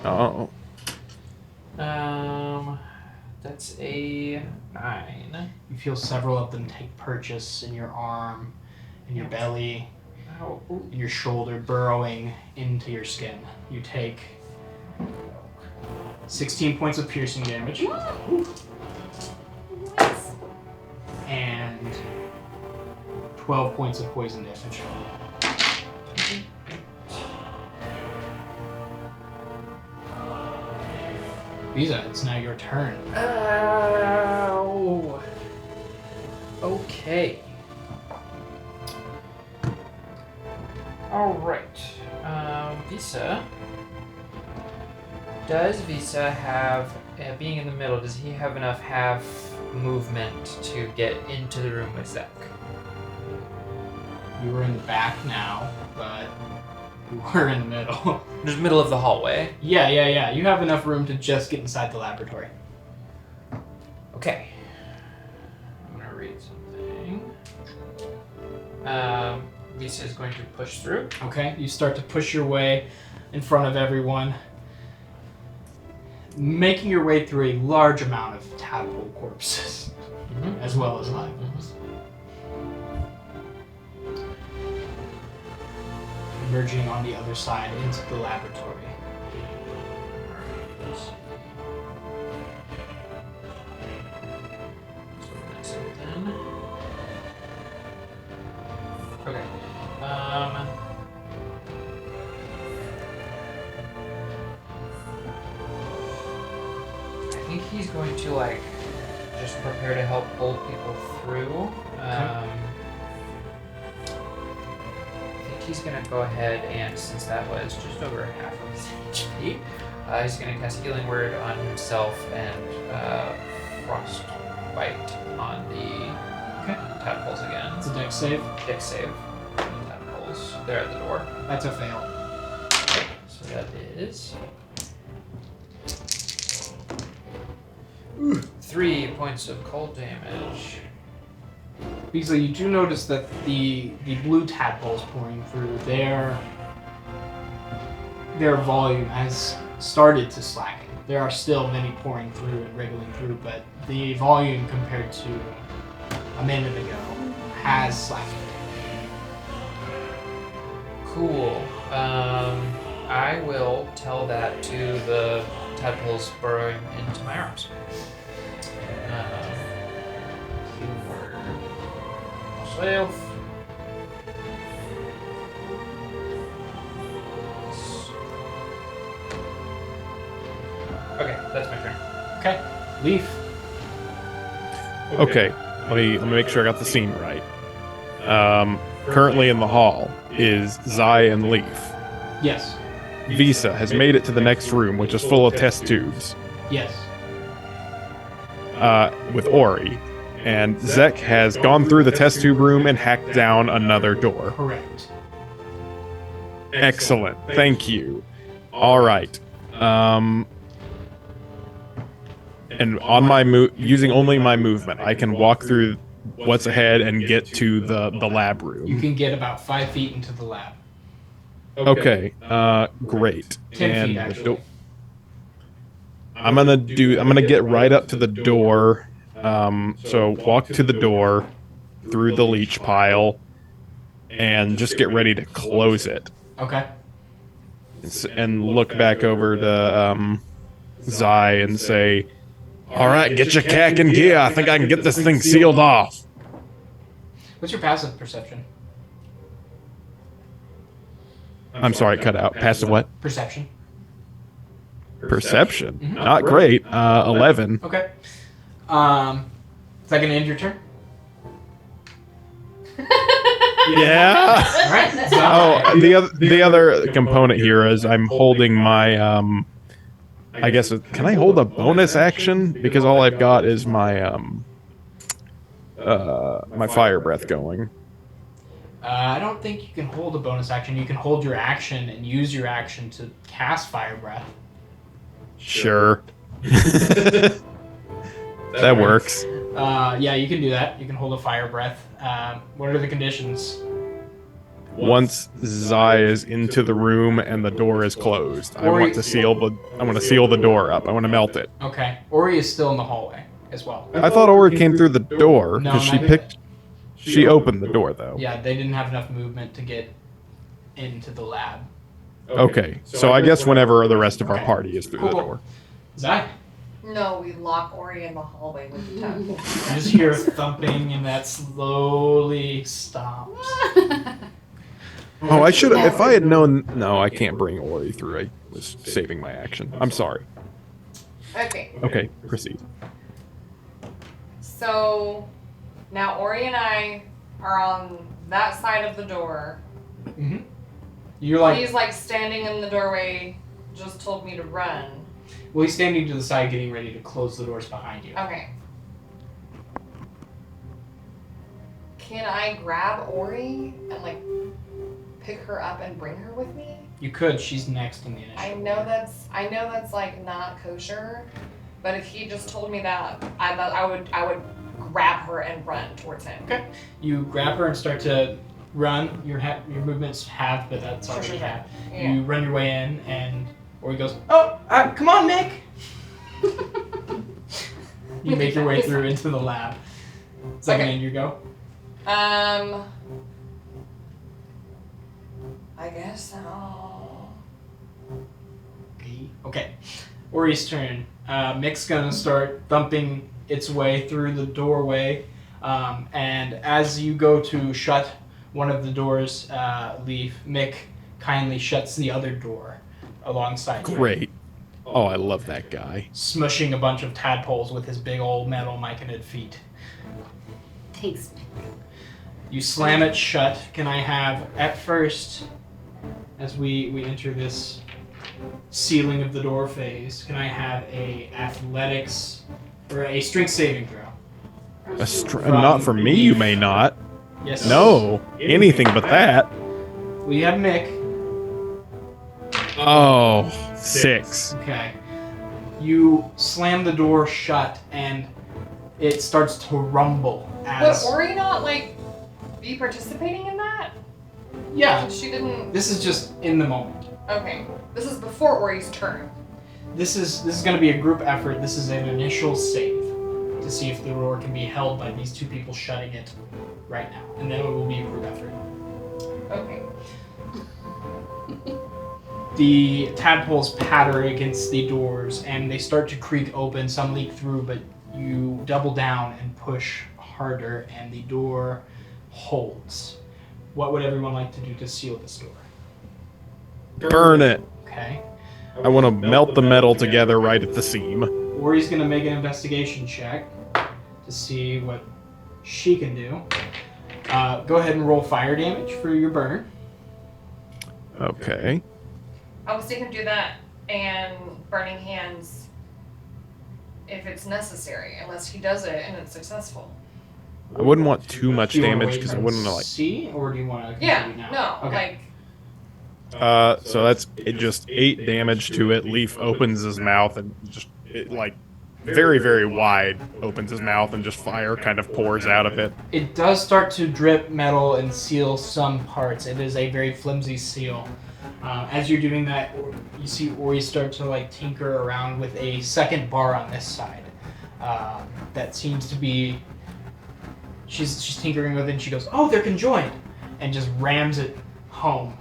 Oh. That's a 9. You feel several of them take purchase in your arm, in your belly, Ow. Ooh. in your shoulder, burrowing into your skin. You take 16 points of piercing damage Nice. and 12 points of poison damage. Visa, it's now your turn. Ow. Okay. All right. Visa. Does Visa have, being in the middle, does he have enough half movement to get into the room with Zach? You were in the back now, but you were in the middle. There's the middle of the hallway. Yeah. You have enough room to just get inside the laboratory. Okay. I'm gonna read something. Visa is going to push through. Okay, you start to push your way in front of everyone, making your way through a large amount of tadpole corpses, as well as live ones. Emerging on the other side into the laboratory. Let's see. Something. Okay. I think he's going to just prepare to help pull people through. I think he's gonna go ahead and, since that was just over half of his HP, he's gonna cast Healing Word on himself and Frostbite on the tadpoles again. It's a dex save. Dex save. Tadpoles. They're at the door. That's a fail. So that is 3 points of cold damage. Because you do notice that the blue tadpoles pouring through, their volume has started to slacken. There are still many pouring through and wriggling through, but the volume compared to a minute ago has slackened. Cool. I will tell that to the tadpoles burrowing into my arms. 12. Okay, that's my turn. Okay. Leaf. Okay, let me make sure I got the scene right. Currently in the hall is Zai and Leaf. Yes. Visa has made it to the next room, which is full of test tubes, Yes. with Ori. And Zek has gone through the test tube room and hacked down another door. Correct. Excellent. Thank you. All right. And on my using only my movement, I can walk through what's ahead and get to the lab room. You can get about 5 feet into the lab. Okay. Great. 10 feet, the actually. I'm gonna get right up to the door. So walk to the door through the leech pile and just get ready to close it. Okay. And look back over to Zai and say, "All right, get your cack in gear. I think I can get this thing sealed off." What's your passive perception? I'm sorry, cut out. Passive what? Perception. Perception. Mhm. Not great. 11. Okay. Is that gonna end your turn? Yeah. All right. Oh, the other component here is I'm holding my I guess can I hold a bonus action because all I've got is my my fire breath going. I don't think you can hold a bonus action. You can hold your action and use your action to cast fire breath. Sure. That works. Yeah, you can do that. You can hold a fire breath. What are the conditions? Once Zai is into the room and the door is closed, I want to seal the door up. I want to melt it. Okay. Ori is still in the hallway as well. I thought Ori came through the door No, because not she opened the door though. Yeah, they didn't have enough movement to get into the lab. Okay, so I guess whenever the rest of our Okay. party is through the Cool. door. Zai, No, we lock Ori in the hallway with the tadpole. you just hear thumping and that slowly stops. Oh, I should have. If I had known. No, I can't bring Ori through. I was saving my action. I'm sorry. Okay, Okay, proceed. so now Ori and I are on that side of the door. Mm-hmm. You're like, He's like standing in the doorway, just told me to run. well, he's standing to the side getting ready to close the doors behind you. Okay. Can I grab Ori and like pick her up and bring her with me? You could. She's next in the initiative. I know that's like not kosher, but if he just told me that, I would grab her and run towards him. Okay. You grab her and start to run. Your movement's half, but that's Sure, already sure, sure. half. Yeah. You run your way in, and Ori goes, "Oh, come on, Nick." You make your way through into the lab. Second Okay. in, you go. I guess so. Okay. Ori's turn. Mick's gonna start thumping its way through the doorway, and as you go to shut one of the doors, Leaf, Mick kindly shuts the other door alongside you, Great. Oh, I love that guy. smushing a bunch of tadpoles with his big old metal myconid feet. Thanks. You slam it shut. Can I have, at first, as we enter this sealing of the door phase, can I have a athletics or a strength saving throw? Not for me, you may not. Yes. No, anything but that. We have Mick. Oh, 6. Okay. You slam the door shut and it starts to rumble Would as... Ori not like be participating in that? Yeah. Since she didn't. This is just in the moment. Okay, this is before Ori's turn. This is going to be a group effort. This is an initial save to see if the door can be held by these two people shutting it right now. And then it will be a group effort. Okay. The tadpoles patter against the doors and they start to creak open. Some leak through, but you double down and push harder and the door holds. What would everyone like to do to seal this door? Burn it. Okay. I want to melt the metal together right at the seam. Ori's going to make an investigation check to see what she can do. Go ahead and roll fire damage for your burn. Okay. I was thinking do that and burning hands if it's necessary, unless he does it and it's successful. I wouldn't want too much Do you wanna damage wait because I and wouldn't like. see, or do you want to Yeah, continue now? no, Okay. So that's just 8 damage to it. Leaf opens his mouth and just very, very wide opens his mouth and just fire kind of pours out of it. It does start to drip metal and seal some parts. It is a very flimsy seal. As you're doing that, you see Ori start to tinker around with a second bar on this side. That seems to be. She's tinkering with it and she goes, "Oh, they're conjoined," and just rams it home.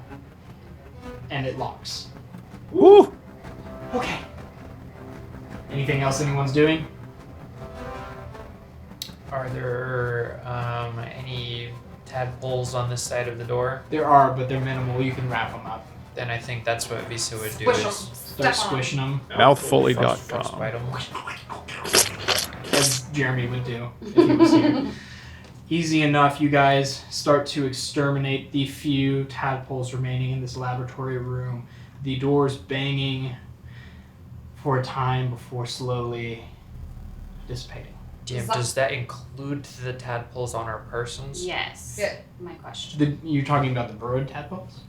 And it locks. Woo! Okay. Anything else anyone's doing? Are there any tadpoles on this side of the door? There are, but they're minimal. You can wrap them up. Then I think that's what Visa would do. Squish 'em. Is Start Step on 'em. squishing them, Mouthfully.com. frostbite 'em. as Jeremy would do if he was here. Easy enough, you guys start to exterminate the few tadpoles remaining in this laboratory room. The doors banging for a time before slowly dissipating. Damn, does that include the tadpoles on our persons? Yes. Yeah. My question. You're talking about the burrowed tadpoles?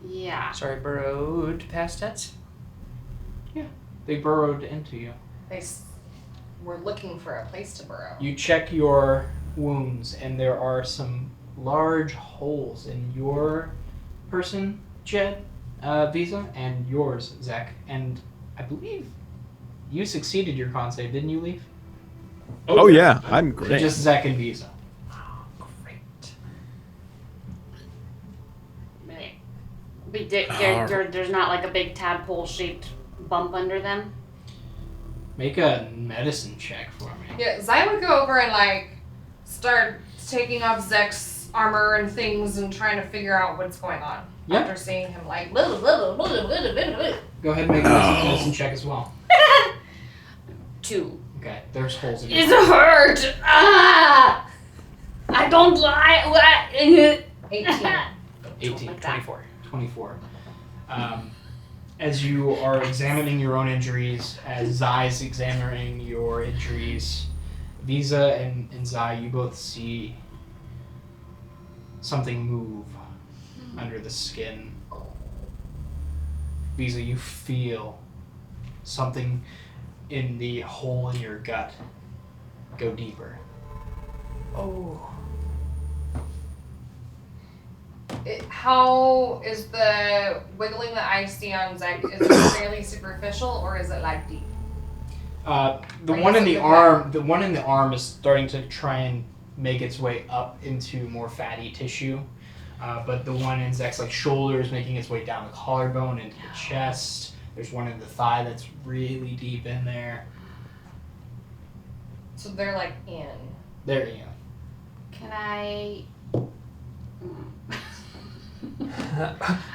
Yeah. Sorry, burrowed past tense? They burrowed into you. We're looking for a place to burrow. You check your wounds, and there are some large holes in your person, Jed, Visa, and yours, Zach. And I believe you succeeded your con save, didn't you, Leaf? Oh yeah, I'm great. Just Zach and Visa. Great. Right. There's not a big tadpole shaped bump under them. Make a medicine check for me. Yeah, Zai would go over and start taking off Zek's armor and things and trying to figure out what's going on. Yeah. After seeing him blah, blah, blah, blah, blah, blah, blah, blah. Go ahead and make a medicine check as well. 2. Okay, there's holes in It it. hurt. Ah! I don't like. 18. 18, Like that. 24. 24. As you are examining your own injuries, as Zai's examining your injuries, Visa and Zai, you both see something move under the skin. Visa, you feel something in the hole in your gut go deeper. Oh. How is the wiggling that I see on Zek, is it fairly superficial or is it deep? The Or one is in it the the arm, the one in the arm is starting to try and make its way up into more fatty tissue. But the one in Zek's shoulder is making its way down the collarbone into the chest. There's one in the thigh that's really deep in there. So they're in. There you go. Can I?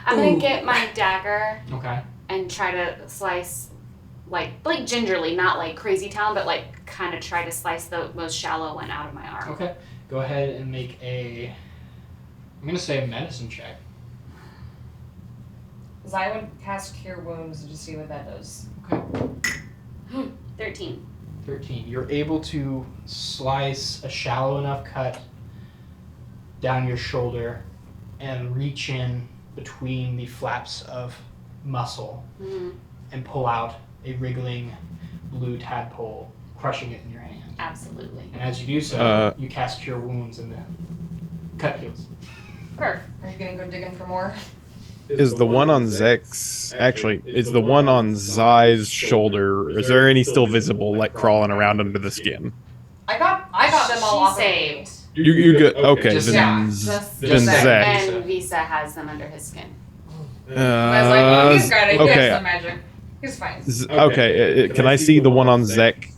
I'm gonna get my dagger Okay. and try to slice, like gingerly, not crazy town, but kind of try to slice the most shallow one out of my arm. Okay. Go ahead and make a. I'm gonna say a medicine check. Zai would cast Cure Wounds to see what that does. Okay. 13. 13. You're able to slice a shallow enough cut down your shoulder and reach in between the flaps of muscle Mm, and pull out a wriggling blue tadpole, crushing it in your hand. absolutely. And as you do so, you cast Cure Wounds and the cut heals. Perfect. Are you gonna go digging for more? Is the one on Zek's actually? Is the one on Zai's shoulder? Is there any still visible, crawling around under the skin? I got them all off She of me. saved. You good? Okay, Just- then, yeah, then Zach. Zach. And Visa has them under his skin. I was well, he's got it. He has okay. some magic. He's fine. Okay. Can I see the one on Zek,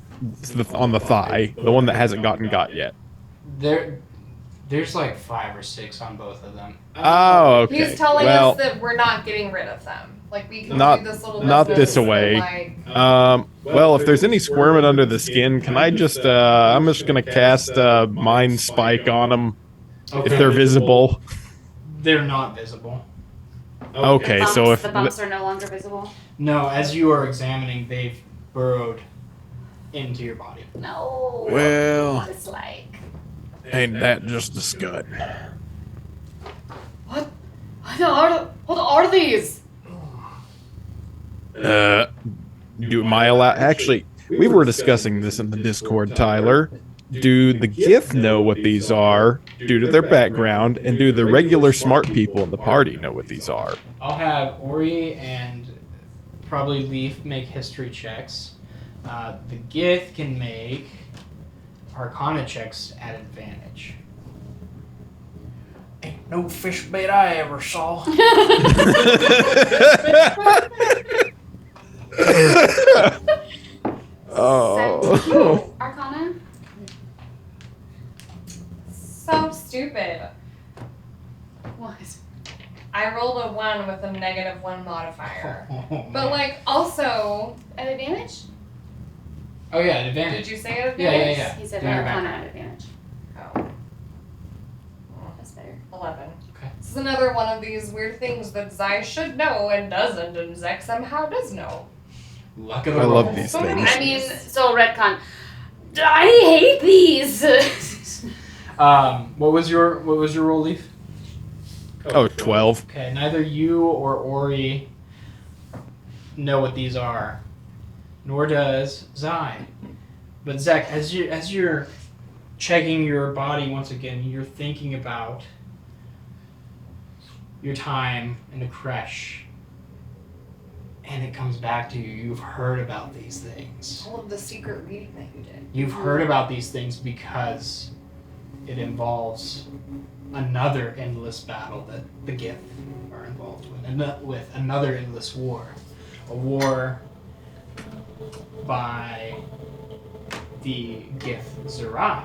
on the thigh, the one that hasn't gotten got yet? There's like 5 or 6 on both of them. Oh, okay. He's telling well, us that we're not getting rid of them. Like, we can Not- do this little not business this away. and, like, well, if there's any squirming under the skin, can I just, I'm just gonna cast Mind Spike on them if they're visible. They're not visible. Okay, Bumps, so if the bumps are no longer visible. No, as you are examining, they've burrowed into your body. No. well, It's like. ain't that just a scud? What are these? Do my actually, we were discussing this in the Discord, Tyler. Do the Gith know what these are due to their background, and do the regular smart people in the party know what these are? I'll have Ori and probably Leaf make history checks. The Gith can make Arcana checks at advantage. Ain't no fish bait I ever saw. Oh. Arcana? so stupid. What? I rolled a 1 with a -1 modifier. But, like, also, At advantage? Oh yeah, at advantage. did you say it? Yeah. He said No, you're Arcana back. at advantage. Oh, That's better. 11. Okay. This is another one of these weird things that Zai should know and doesn't, and Zek somehow does know. Luck of the I love roll. these So many- things. I mean, so retcon. I hate these. What was your roll, Leaf? Oh, 12. Okay, neither you or Ori know what these are, nor does Zai. But Zach, as you're checking your body once again, you're thinking about your time in the creche, and it comes back to you. You've heard about these things. All of the secret reading that you did. You've heard about these things because it involves another endless battle that the Gith are involved with, and with another endless war. A war by the Gith Zerai,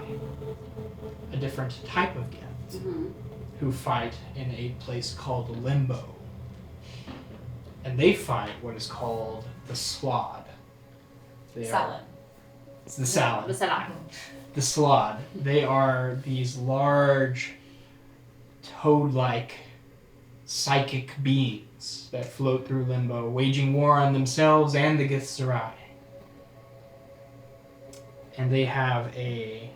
a different type of Gith, Mhm. who fight in a place called Limbo. And they fight what is called the Slod. They Salad. It's the salad. The salad. The Slod. They are these large, toad-like, psychic beings that float through Limbo, waging war on themselves and the Gith Zerai. And they have a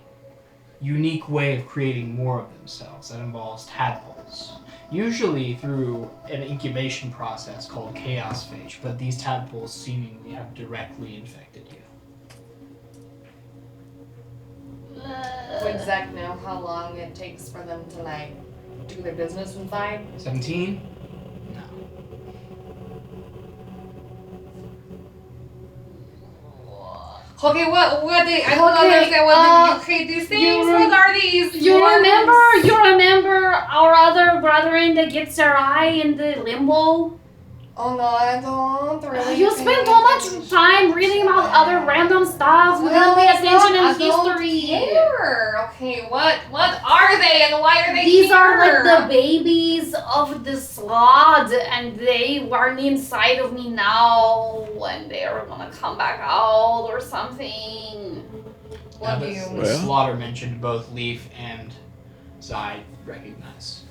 unique way of creating more of themselves that involves tadpoles. Usually through an incubation process called chaos phage, but these tadpoles seemingly have directly infected you. Would Zek know how long it takes for them to, like, do their business inside? 17? No. Okay, what they, I don't Okay, understand what did you create these things? you What are these? You worms? remember our other brethren that gets their eye in the limbo? Oh no, I don't really. You spend so much time reading about other random stuff. You don't pay attention in history. Care. Okay, what are they and why are they These here? are like the babies of the slod, and they are inside of me now, and they are gonna come back out or something. What do the, you? the Well. Slaughter mentioned both Leaf and Zai recognize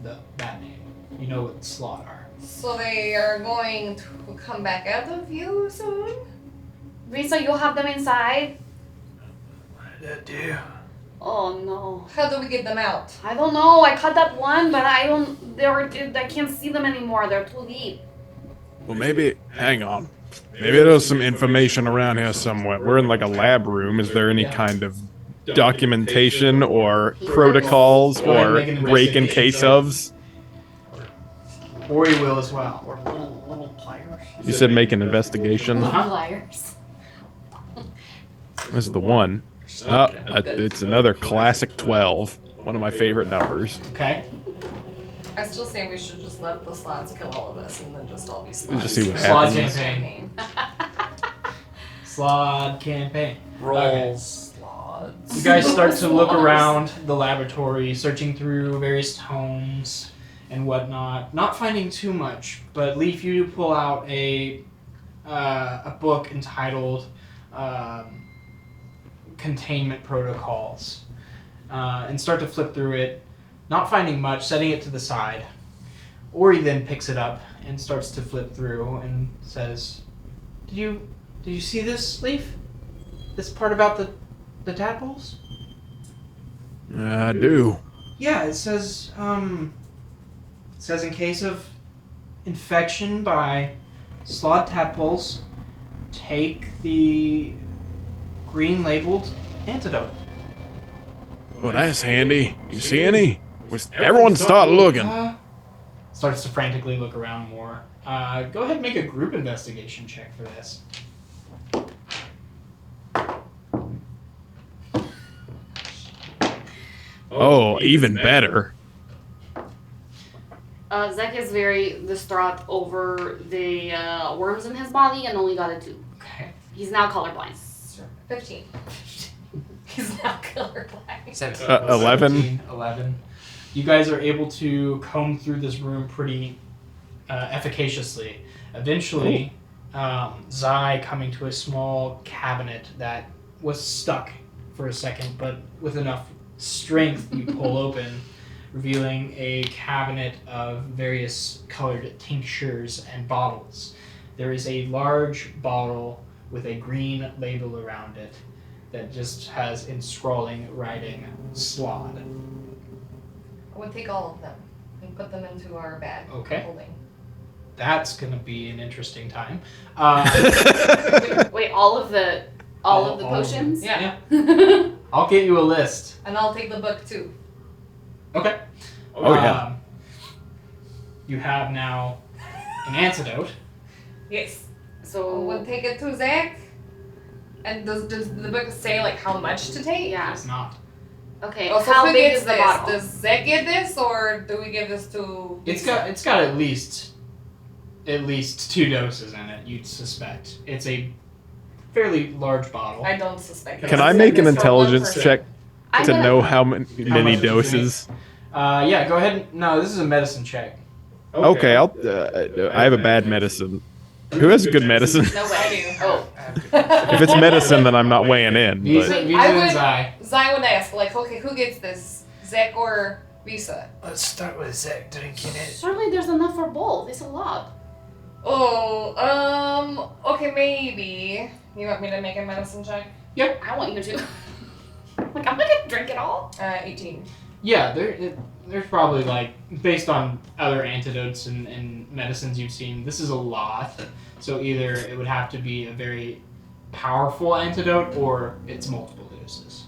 that name. You know what Slaughter are. So they are going to come back out of you soon? Risa, you have them inside? What did that do? Oh no. How do we get them out? I don't know. I caught that one, but I can't see them anymore. They're too deep. Well, maybe, hang on. Maybe there's some information around here somewhere. We're in like a lab room. Is there any kind of documentation or protocols Go ahead and or make an break in case ofs? Ori will as well. Or little pliers. You said make an investigation. Uh-huh. Liars. This is the one. It's another classic 12. One of my favorite numbers. Okay. I still say we should just let the slots kill all of us and then just all be slots. We'll just see what Slod happens. campaign. Slod campaign. Roll Okay. slots. You guys start to look around the laboratory, searching through various tomes and whatnot, not finding too much. But Leaf, you pull out a book entitled Containment Protocols and start to flip through it, not finding much, setting it to the side. Ori then picks it up and starts to flip through and says, Did you see this, Leaf? This part about the tadpoles? I do. Yeah, it says in case of infection by slot tadpoles, take the green labeled antidote. Well, that's handy. You see any? Everyone start looking. Starts to frantically look around more. Go ahead and make a group investigation check for this. Oh, even better. Zek is very distraught over the worms in his body and only got a 2. Okay. He's now colorblind. 15. He's now colorblind. 17. 11. 11. You guys are able to comb through this room pretty efficaciously. Eventually, Zai coming to a small cabinet that was stuck for a second, but with enough strength you pull open, revealing a cabinet of various colored tinctures and bottles. There is a large bottle with a green label around it that just has in scrawling writing Slod. I would take all of them and put them into our bag. Okay. Holding. That's gonna be an interesting time. Wait, all of the All of them. potions? Yeah. I'll get you a list. And I'll take the book too. Okay. Oh, yeah. You have now an antidote. Yes. So We'll take it to Zach. And does the book say like how much to take? yeah. It's not. Okay. Also, How who big gets is the this? bottle? Does Zach get this, or do we give this to? It's got at least 2 doses in it. You'd suspect. It's a fairly large bottle. I don't suspect. Can it. I make an This for one intelligence person. check I'm to gonna- know how many much did you doses? Yeah. Go ahead. No, this is a medicine check. Okay, I have a bad medicine. Who has good medicine? No way. Oh. If it's medicine, then I'm not weighing in. Visa, But Visa I and would- Zai. Zai would ask, like, okay, who gets this? Zach or Visa? Let's start with Zach drinking it. Surely there's enough for both. It's a lot. Oh, okay, maybe. You want me to make a medicine check? I want you to. Like, I'm gonna drink it all. 18. Yeah, there's probably like, based on other antidotes and medicines you've seen, this is a lot. So either it would have to be a very powerful antidote or it's multiple doses.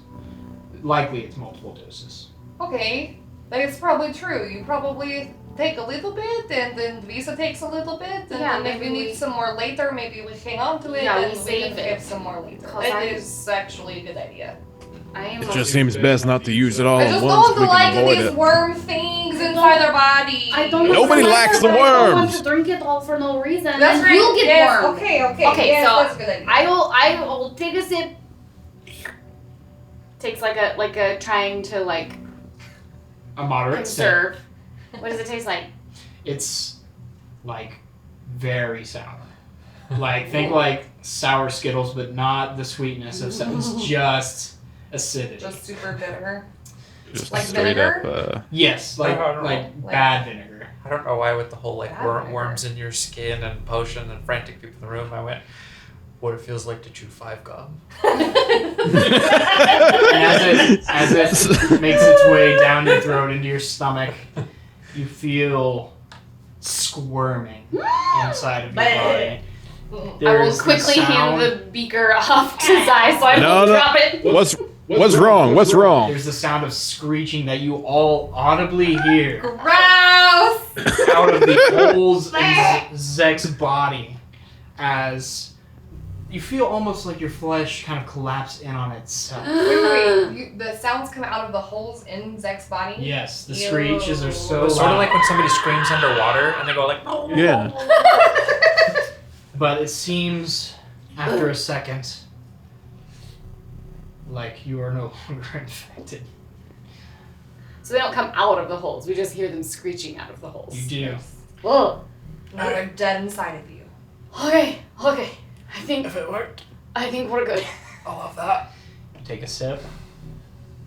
Likely it's multiple doses. Okay, that is probably true. You probably take a little bit, and then Visa takes a little bit, and Yeah, then if we maybe need we- some more later, maybe we hang on to it, Yeah, and we we save can it. get some more later. 'Cause That I- is actually a good idea. I am. it just seems best not to use it all I at just once if don't we like can avoid these it. worm things inside our body. I don't. Nobody understand likes the why I don't want worms. to drink it all for no reason. That's and right. you'll get yes. wormed. Okay. Okay, Yes, so that's a good idea. I will take a sip. Takes like a trying to like A moderate sip. conserve. What does it taste like? It's like very sour. Like think like sour Skittles, but not the sweetness of sour. It's just acidity. Just super bitter. Just Like straight vinegar? up. Yes, like I don't know. like bad vinegar. I don't know why with the whole like Bad vinegar. worms in your skin and potion and frantic people in the room, I went, what it feels like to chew 5 gum. And as it makes its way down your throat into your stomach, you feel squirming inside of your body. I will There's the quickly hand sound- the beaker off to Zai so I No, won't no. drop it. What's wrong? What's wrong? There's the sound of screeching that you all audibly hear Gross. out of the holes in Zek's body as you feel almost like your flesh kind of collapse in on itself. Wait. The sounds come out of the holes in Zek's body. Yes, the Ew. screeches are so It's sort of loud. like when somebody screams underwater and they go like, Yeah. But it seems after a second, like you are no longer infected. So they don't come out of the holes. We just hear them screeching out of the holes. You do. Whoa. No, they're dead inside of you. Okay. If it worked, I think we're good. I'll have that. Take a sip.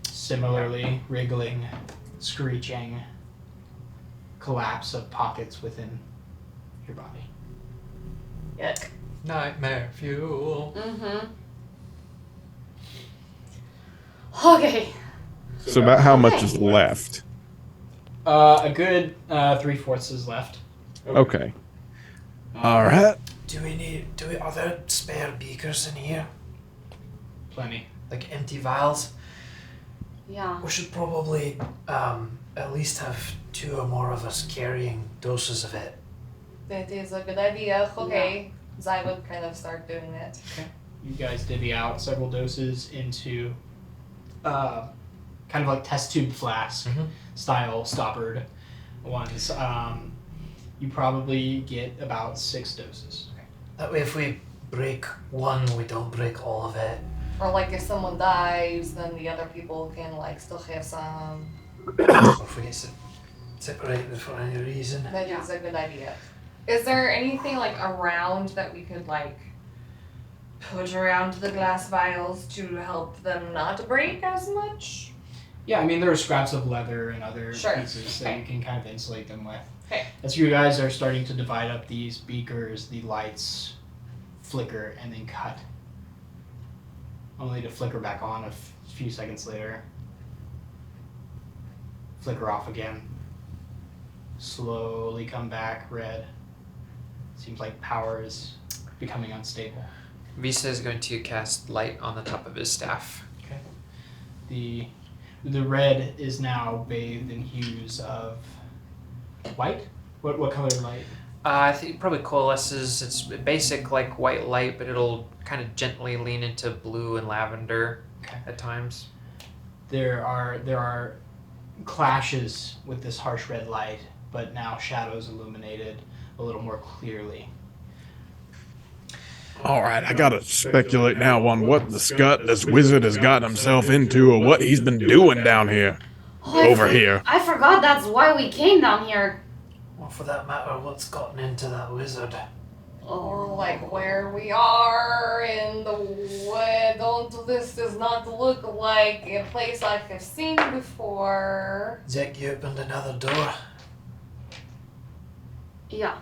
Similarly, wriggling, screeching, collapse of pockets within your body. Yuck. Nightmare fuel. Mm-hmm. Okay. So about how much is left? A good 3/4 is left. Okay. All right. Are there spare beakers in here? Plenty. Like empty vials? Yeah. We should probably at least have 2 or more of us carrying doses of it. That is a good idea. Okay. Zai would kind of start doing that. You guys divvy out several doses into kind of like test tube flask style stoppered ones. You probably get about 6 doses. That way if we break one, we don't break all of it. Or like if someone dies, then the other people can like still have some. Or if we get separated for any reason. That is a good idea. Is there anything like around that we could like put around the glass vials to help them not break as much? Yeah, I mean there are scraps of leather and other Sure. pieces that you can kind of insulate them with. Okay. As you guys are starting to divide up these beakers, the lights flicker and then cut. Only to flicker back on a few seconds later. Flicker off again. Slowly come back red. Seems like power is becoming unstable. Visa is going to cast light on the top of his staff. The red is now bathed in hues of white? What color light? I think it probably coalesces. It's basic like white light, but it'll kind of gently lean into blue and lavender at times. There are clashes with this harsh red light, but now shadows illuminated a little more clearly. All right, I gotta speculate now on what the scut this wizard has gotten himself into, or what he's been doing down here. Over here. I forgot that's why we came down here. Or for that matter, what's gotten into that wizard? Or like where we are in the way. This does not look like a place I have seen before. Zek, you opened another door. Yeah.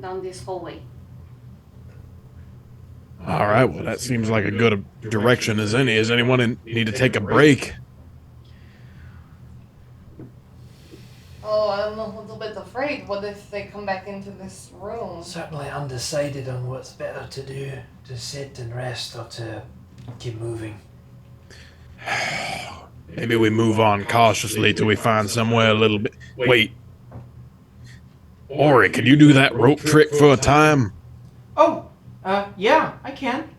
Down this hallway. All right, well, that seems like a good direction as any. Does anyone need to take a break? Oh, I'm a little bit afraid. What if they come back into this room? Certainly undecided on what's better to do, to sit and rest or to keep moving. Maybe we move on cautiously till we find somewhere a little bit. Wait. Ori, could you do that rope trick for a time? Oh, yeah, I can.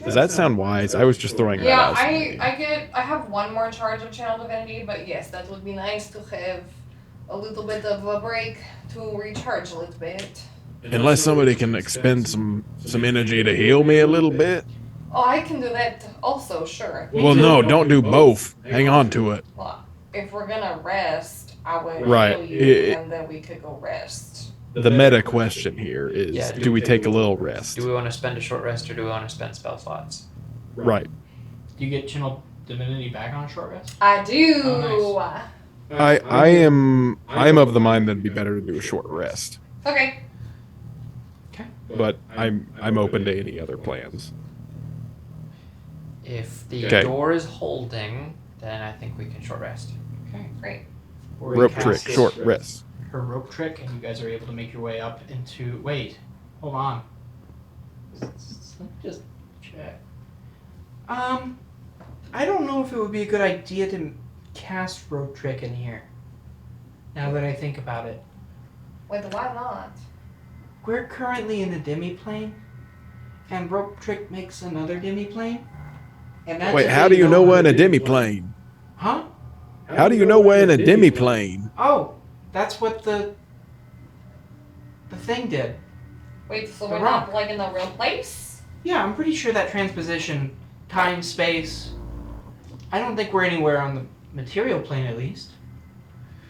Does that sound wise? I was just throwing that Yeah, out. I have one more charge of Channel Divinity, but yes, that would be nice to have a little bit of a break to recharge a little bit. Unless somebody can expend some energy to heal me a little bit. Oh, I can do that also, sure. Well, no, don't do both. Hang on to it. Well, if we're gonna rest, I would Right. heal you, and then we could go rest. The meta question here is, Yeah, do we take a little rest? Do we want to spend a short rest or do we want to spend spell slots? Right. Do you get Channel Divinity back on a short rest? I do. Oh, I am of the mind that it'd be better to do a short rest. Okay. But I'm open to any other plans. If the Okay. door is holding, then I think we can short rest. Okay. Great. Ori Rope trick, casts short rest. her rope trick, and you guys are able to make your way up into. Wait, hold on. Let me just check. I don't know if it would be a good idea to cast rope trick in here. Now that I think about it, Wait, why not? we're currently in a demiplane, and rope trick makes another demiplane. And that's Wait, if how they do you know how we're in to a do it. demiplane? Huh? How do you know we're in a demiplane? Oh, that's what the thing did. Wait, so The we're rock. not like in the real place? Yeah, I'm pretty sure that transposition time, space. I don't think we're anywhere on the material plane, at least.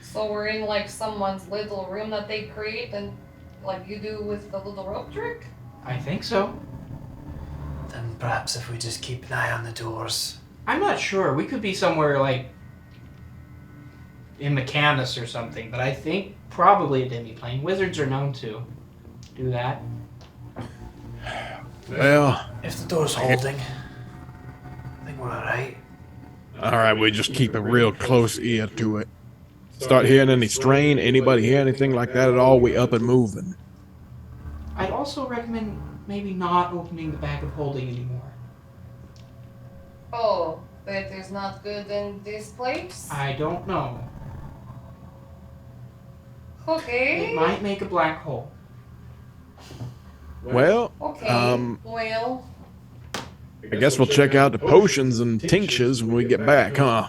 So we're in like someone's little room that they create, and like you do with the little rope trick. I think so. Then perhaps if we just keep an eye on the doors. I'm not sure. We could be somewhere like in Mechanus or something, but I think probably a demiplane. Wizards are known to do that. Well, If the door's holding, I think we're alright. all right, we just keep a real close ear to it. Start hearing any strain, anybody hear anything like that at all, we up and moving. I'd also recommend maybe not opening the bag of holding anymore. Oh, that is not good in this place. I don't know. Okay. It might make a black hole. Well, Okay. Well. I guess we'll check out the potions and tinctures when we get back, huh?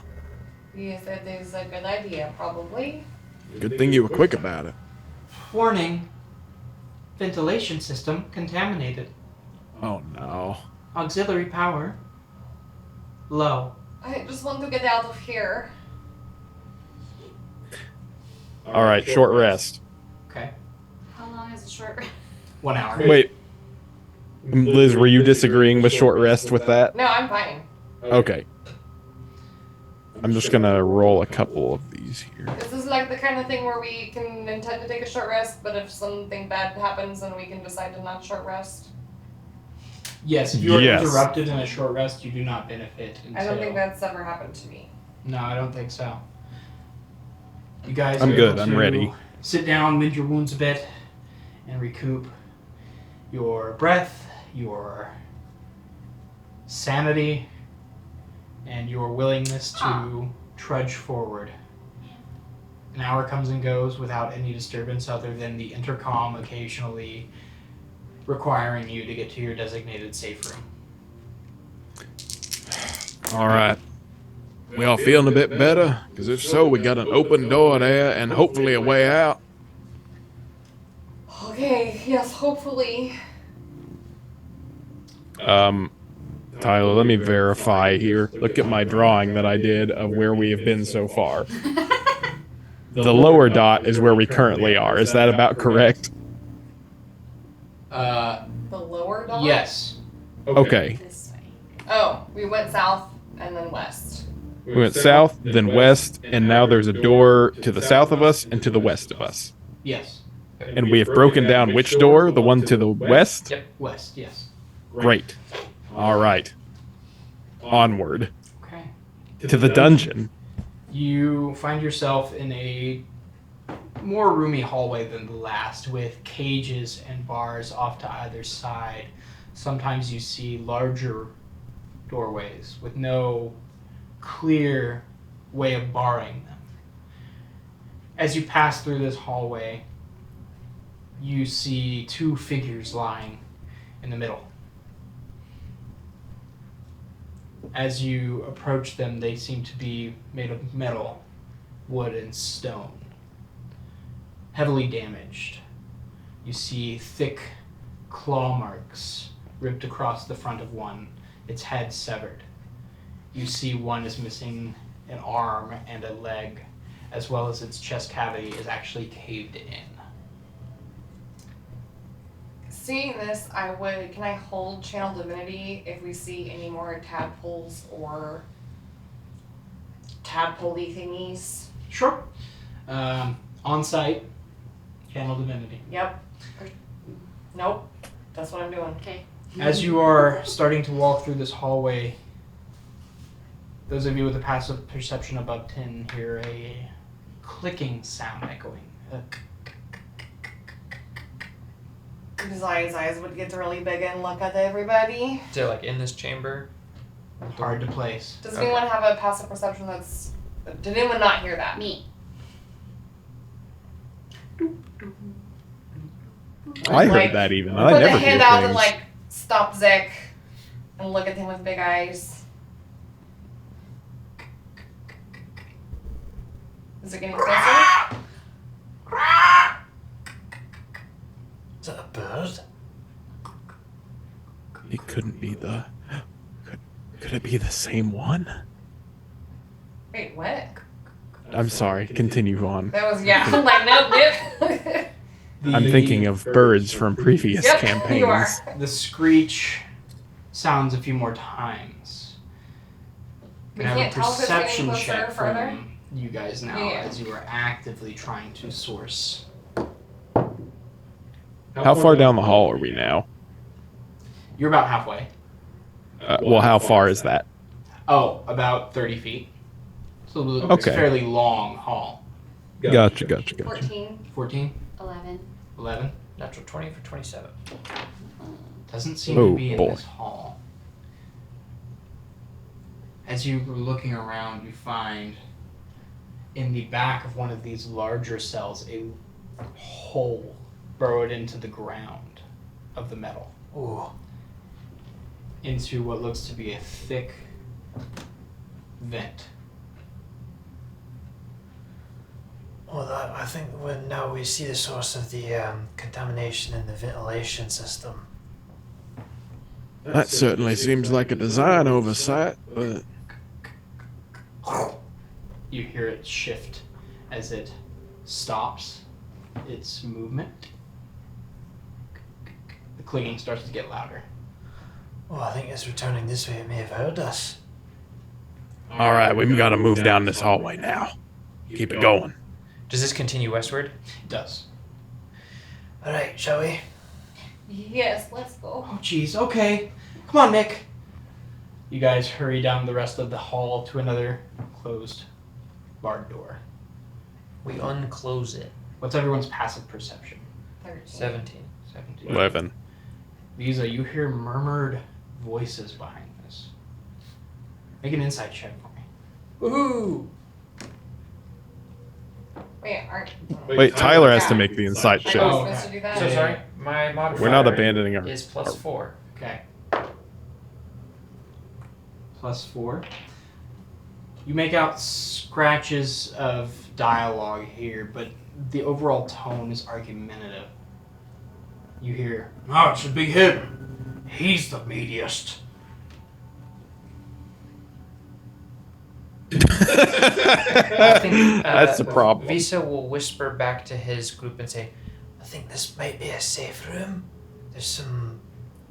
Yes, that is a good idea, probably. Good thing you were quick about it. Warning. Ventilation system contaminated. Oh no. Auxiliary power low. I just want to get out of here. All right, short rest. Okay. How long is a short rest? 1 hour. Wait, Liz, were you disagreeing with short rest with that? No, I'm fine. Okay. I'm just gonna roll a couple of these here. This is like the kind of thing where we can intend to take a short rest, but if something bad happens, then we can decide to not short rest. Yes, if you are Yes. interrupted in a short rest, you do not benefit until... I don't think that's ever happened to me. No, I don't think so. You guys I'm are good, able I'm to ready. sit down, mend your wounds a bit, and recoup your breath, your sanity, and your willingness to trudge forward. An hour comes and goes without any disturbance other than the intercom occasionally requiring you to get to your designated safe room. All right. We all feeling a bit better? Because if so, we got an open door there and hopefully a way out. Okay, yes, hopefully. Tyler, let me verify here. Look at my drawing that I did of where we have been so far. The lower dot is where we currently are. Is that about correct? The lower dot? Yes. Okay. This way. Oh, we went south and then west. We went south, then west, and now there's a door to the south of us and to the west of us. Yes. And we have broken down which door? The one to the west? Yep. West, yes. Great. All right. Onward. Okay. To the dungeon. You find yourself in a more roomy hallway than the last, with cages and bars off to either side. Sometimes you see larger doorways with no clear way of barring them. As you pass through this hallway, you see two figures lying in the middle. As you approach them, they seem to be made of metal, wood, and stone. Heavily damaged. You see thick claw marks ripped across the front of one, its head severed. You see one is missing an arm and a leg, as well as its chest cavity is actually caved in. Seeing this, can I hold Channel Divinity if we see any more tadpoles or tadpole-y thingies? Sure. On site, Channel Divinity. Yep. Nope. That's what I'm doing. Okay. As you are starting to walk through this hallway, those of you with a passive perception above 10 hear a clicking sound echoing. His eyes would get really big and look at everybody. Is it like in this chamber? Hard to place. Does Okay. anyone have a passive perception that's... Did anyone not hear that? Me. I heard Like, that even. Put I the never hand hear out things. and like stop Zick and look at him with big eyes. Is it getting closer? Is that a bird? It couldn't be the Could it be the same one? Wait, what? I'm sorry. Continue on. That was, yeah. I'm like, nope. I'm thinking of birds from previous Yep, campaigns. you are. The screech sounds a few more times. We Can I can't have a tell if it's getting perception closer check or further. from you guys now Yeah. as you are actively trying to source. How far down the hall are we now? You're about halfway. Well, how far is that? Oh, about 30 feet. So it's Okay. a fairly long hall. Gotcha. 14, 14, 11. 11. Natural 20 for 27. Doesn't seem Oh, to be in boy. this hall. As you were looking around, you find in the back of one of these larger cells a hole burrowed into the ground of the metal, Ooh. into what looks to be a thick vent. Well, I think when now we see the source of the contamination in the ventilation system. That certainly seems like a design oversight, but You hear it shift as it stops its movement. The clicking starts to get louder. Oh, I think it's returning this way. It may have heard us. all right, we've got to move down this hallway now. Keep it going. Does this continue westward? It does. All right, shall we? Yes, let's go. Oh, jeez. Okay. Come on, Nick. You guys hurry down the rest of the hall to another closed barred door. We unclose it. What's everyone's passive perception? 13. 17. 17. 11. Visa, you hear murmured voices behind this. Make an insight check for me. Woohoo! Wait, Tyler has to make the insight I check. was Oh, supposed to do that? So sorry, my modifier We're not abandoning our. is plus 4. Okay. +4. You make out scratches of dialogue here, but the overall tone is argumentative. You hear, "No, it should be him. He's the meatiest." I think That's the problem. Visa will whisper back to his group and say, I think this might be a safe room. There's some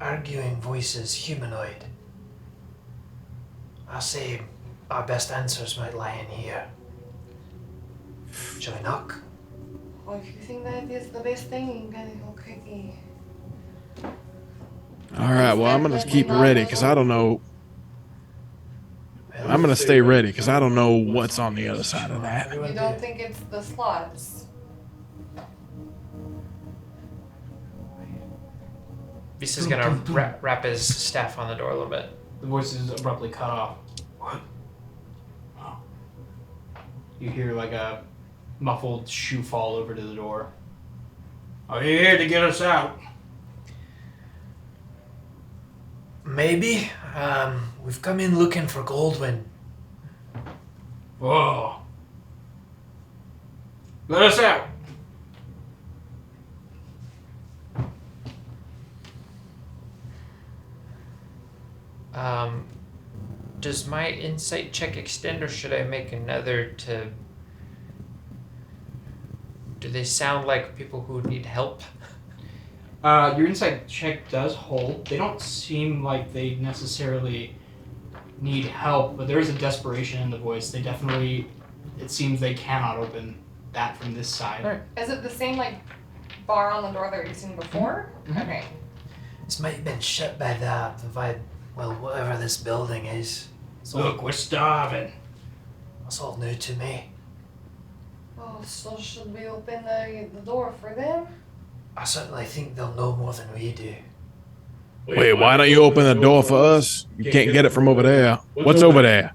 arguing voices, humanoid. I say our best answers might lie in here. Shall we knock? Well, if you think that is the best thing, then okay. All right, well, I'm going to keep ready because I don't know. I'm going to stay ready because I don't know what's on the other side of that. You don't think it's the slots? Visa's gonna wrap his staff on the door a little bit. The voice is abruptly cut off. What? Oh. You hear like a muffled shoe fall over to the door. Are you here to get us out? Maybe. We've come in looking for Goldwyn. Whoa. Let us out. Does my insight check extend, or should I make another to... Do they sound like people who need help? Your insight check does hold. They don't seem like they necessarily need help, but there is a desperation in the voice. They definitely, it seems they cannot open that from this side. Alright. Is it the same like bar on the door that you've seen before? Mhm. Okay. This might have been shut by whatever this building is. Look, we're starving. That's all new to me. Oh, so should we open the door for them? I certainly think they'll know more than we do. Wait, why don't you open the door for us? You can't get it from over there. What's over there?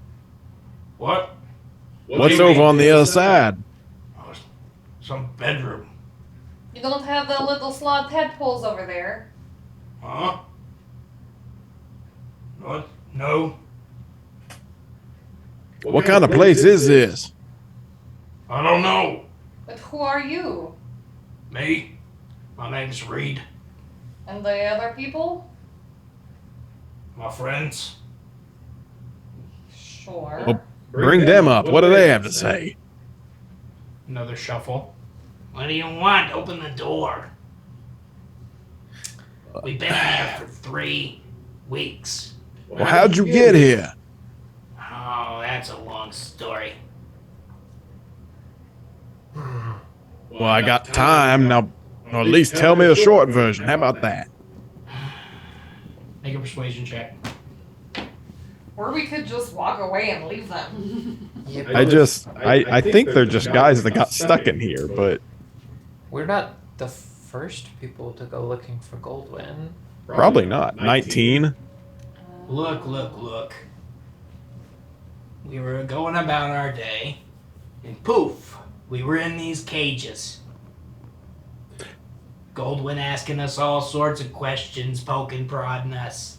What? What's over on the other side? Oh, some bedroom. You don't have the little slot tadpoles over there. Huh? What? No. What kind of place is this? I don't know. But who are you? Me? My name's Reed. And the other people? My friends. Sure. Well, bring them up. What do they have to say? Another shuffle. What do you want? Open the door. We've been in here for 3 weeks. Well, how'd you get here? Oh, that's a long story. Well, I got time now. Or at least tell me the short version. How about that? Make a persuasion check. Or we could just walk away and leave them. I think they're just guys that got stuck in here, but We're not the first people to go looking for Goldwyn. probably not. 19? Look. We were going about our day, and poof, we were in these cages. Goldwyn asking us all sorts of questions, poking, prodding us.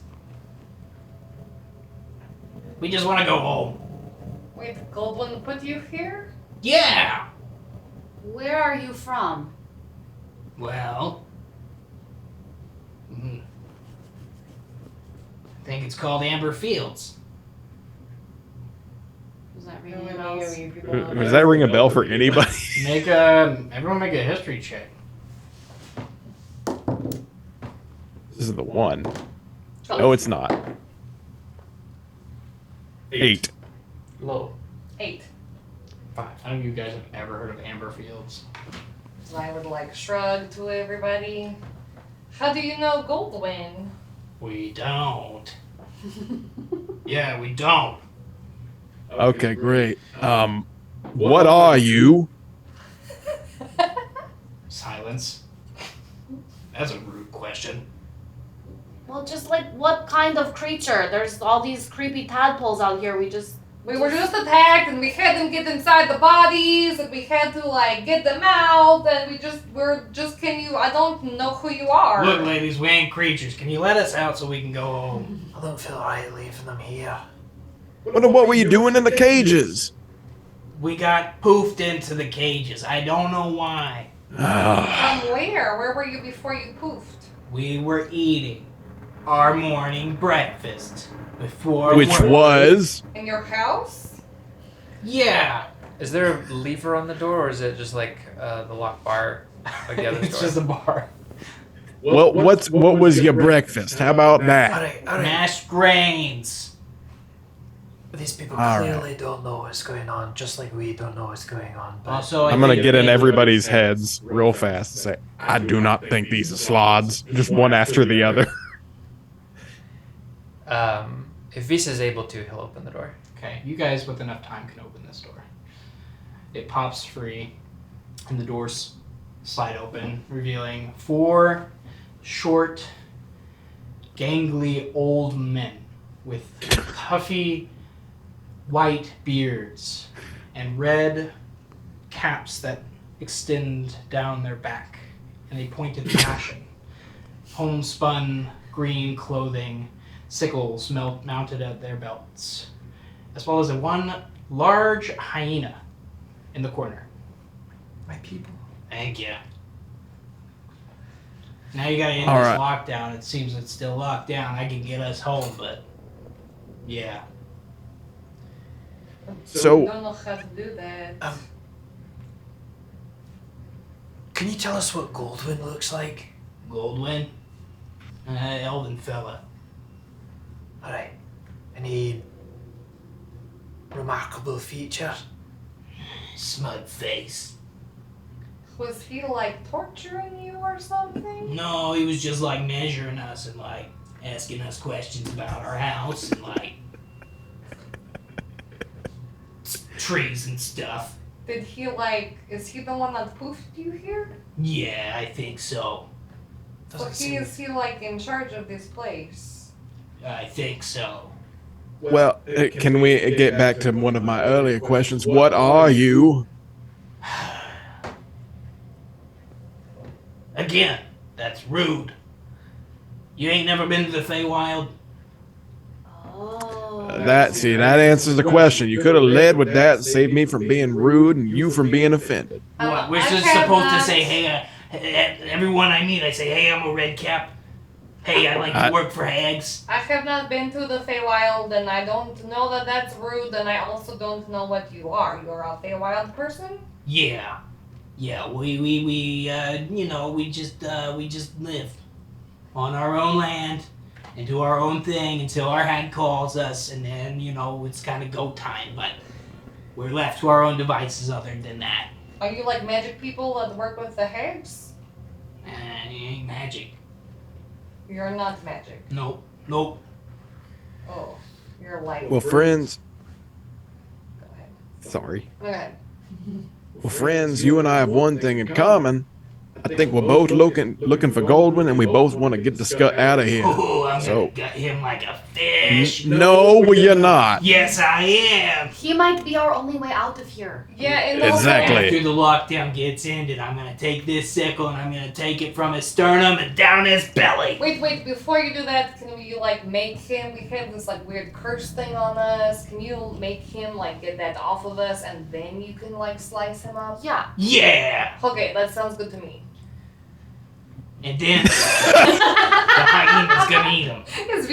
We just want to go home. Wait, Goldwyn put you here? Yeah! Where are you from? Well, I think it's called Amber Fields. Does that ring any bells? Does that ring a bell for anybody? Everyone make a history check. This is the one. No, it's not. 8. Low. 8. 5. None of you guys have ever heard of Amber Fields. So I would shrug to everybody. How do you know Goldwyn? We don't. Yeah, we don't. Okay, great. What are you? Silence. That's a rude question. Well, just what kind of creature? There's all these creepy tadpoles out here. We were just attacked and we had them get inside the bodies and we had to get them out and I don't know who you are. Look, ladies, we ain't creatures. Can you let us out so we can go home? I don't feel right leaving them here. What were you doing in the cages? We got poofed into the cages. I don't know why. From where? Where were you before you poofed? We were eating our morning breakfast before Which work. was? In your house? Yeah. Is there a lever on the door, or is it just the lock bar like the other It's door? just a bar. Well, what was your breakfast? How about that? Alright. Mashed grains. These people All clearly don't know what's going on, just like we don't know what's going on. But Also, I'm gonna get in everybody's heads real fast and say, I do not think these are slods. Just one after the other. If Visa's able to, he'll open the door. Okay, you guys with enough time can open this door. It pops free, and the doors slide open, revealing 4 short, gangly old men with puffy white beards and red caps that extend down their back in a pointed fashion. Homespun green clothing, sickles mounted at their belts, as well as one large hyena in the corner. my people. Thank you. Now you gotta end All this right. lockdown. It seems it's still locked down. I can get us home, but yeah. I So, don't know how to do that. Can you tell us what Goldwyn looks like? Goldwyn? Elven fella. Alright. Any remarkable feature? Smug face. Was he torturing you or something? No, he was just measuring us and asking us questions about our house and trees and stuff. Did he is he the one that poofed you here? Yeah, I think so. So is he in charge of this place? I think so. well, can we get back to one of my earlier questions? What are you? Again, that's rude. You ain't never been to the Feywild? Oh. That answers the question. You could have led with that and saved me from being rude and you from being offended. What, we're I just have supposed to not- say, hey, everyone I meet, I say, hey, I'm a red cap. Hey, I like to work for hags. I have not been to the Feywild, and I don't know that that's rude, and I also don't know what you are. You're a Feywild person? Yeah. Yeah, we just live on our own land and do our own thing until our hag calls us, and then, it's kind of go time, but we're left to our own devices other than that. Are you like magic people that work with the hags? It ain't magic. You're not magic. Nope. Oh, you're light. Well, friends. Go ahead. Sorry. Go ahead. Well, friends, you and I have one thing in common. I think we're both looking for Goldwyn, and we both want to get the scut out of here. Oh, I'm So- gonna gut him like a fish. No, well, you're not. Yes, I am. He might be our only way out of here. Yeah, and Exactly. After the lockdown gets ended, I'm gonna take this sickle and I'm gonna take it from his sternum and down his belly. Wait, before you do that, can you like make him, we have this like weird curse thing on us, can you make him like get that off of us and then you can like slice him up? Yeah. Yeah. Okay, that sounds good to me. And then the hyena's gonna eat him. Is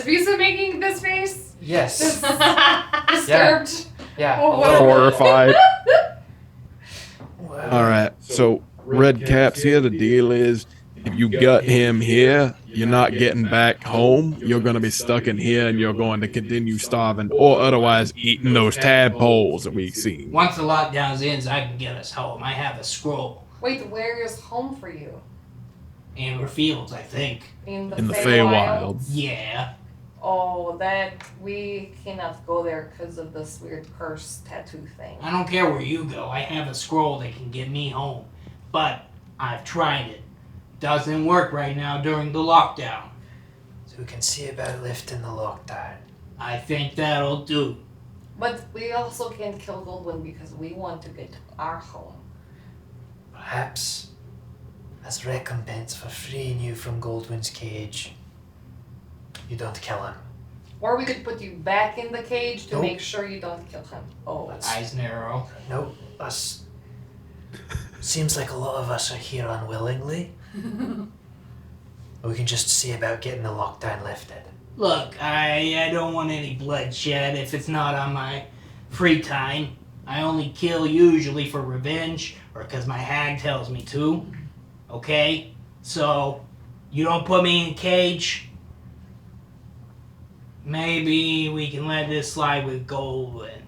Visa making this face? Yes. Disturbed? Yeah. Oh, a what little. Horrified. Well, All right, so Red Caps here, the deal is if you gut him here, you're not getting back home. You're going to be stuck in here and you're going to continue starving or otherwise eating those tadpoles that we've seen. Once the lockdown ends, I can get us home. I have a scroll. Wait, where is home for you? Amber Fields, I think. In the In the Feywild? Feywild. Yeah. Oh, that we cannot go there because of this weird curse tattoo thing. I don't care where you go. I have a scroll that can get me home. But I've tried it. Doesn't work right now during the lockdown. so we can see about lifting the lockdown. I think that'll do. But we also can't kill Goldwyn because we want to get to our home. Perhaps as recompense for freeing you from Goldwyn's cage, you don't kill him. Or we could put you back in the cage to Nope. make sure you don't kill him. Oh, Eyes narrow. Nope, us. Seems like a lot of us are here unwillingly. We can just see about getting the lockdown lifted. Look, I don't want any bloodshed if it's not on my free time. I only kill usually for revenge or because my hag tells me to. Okay? So, you don't put me in a cage. Maybe we can let this slide with Goldwyn.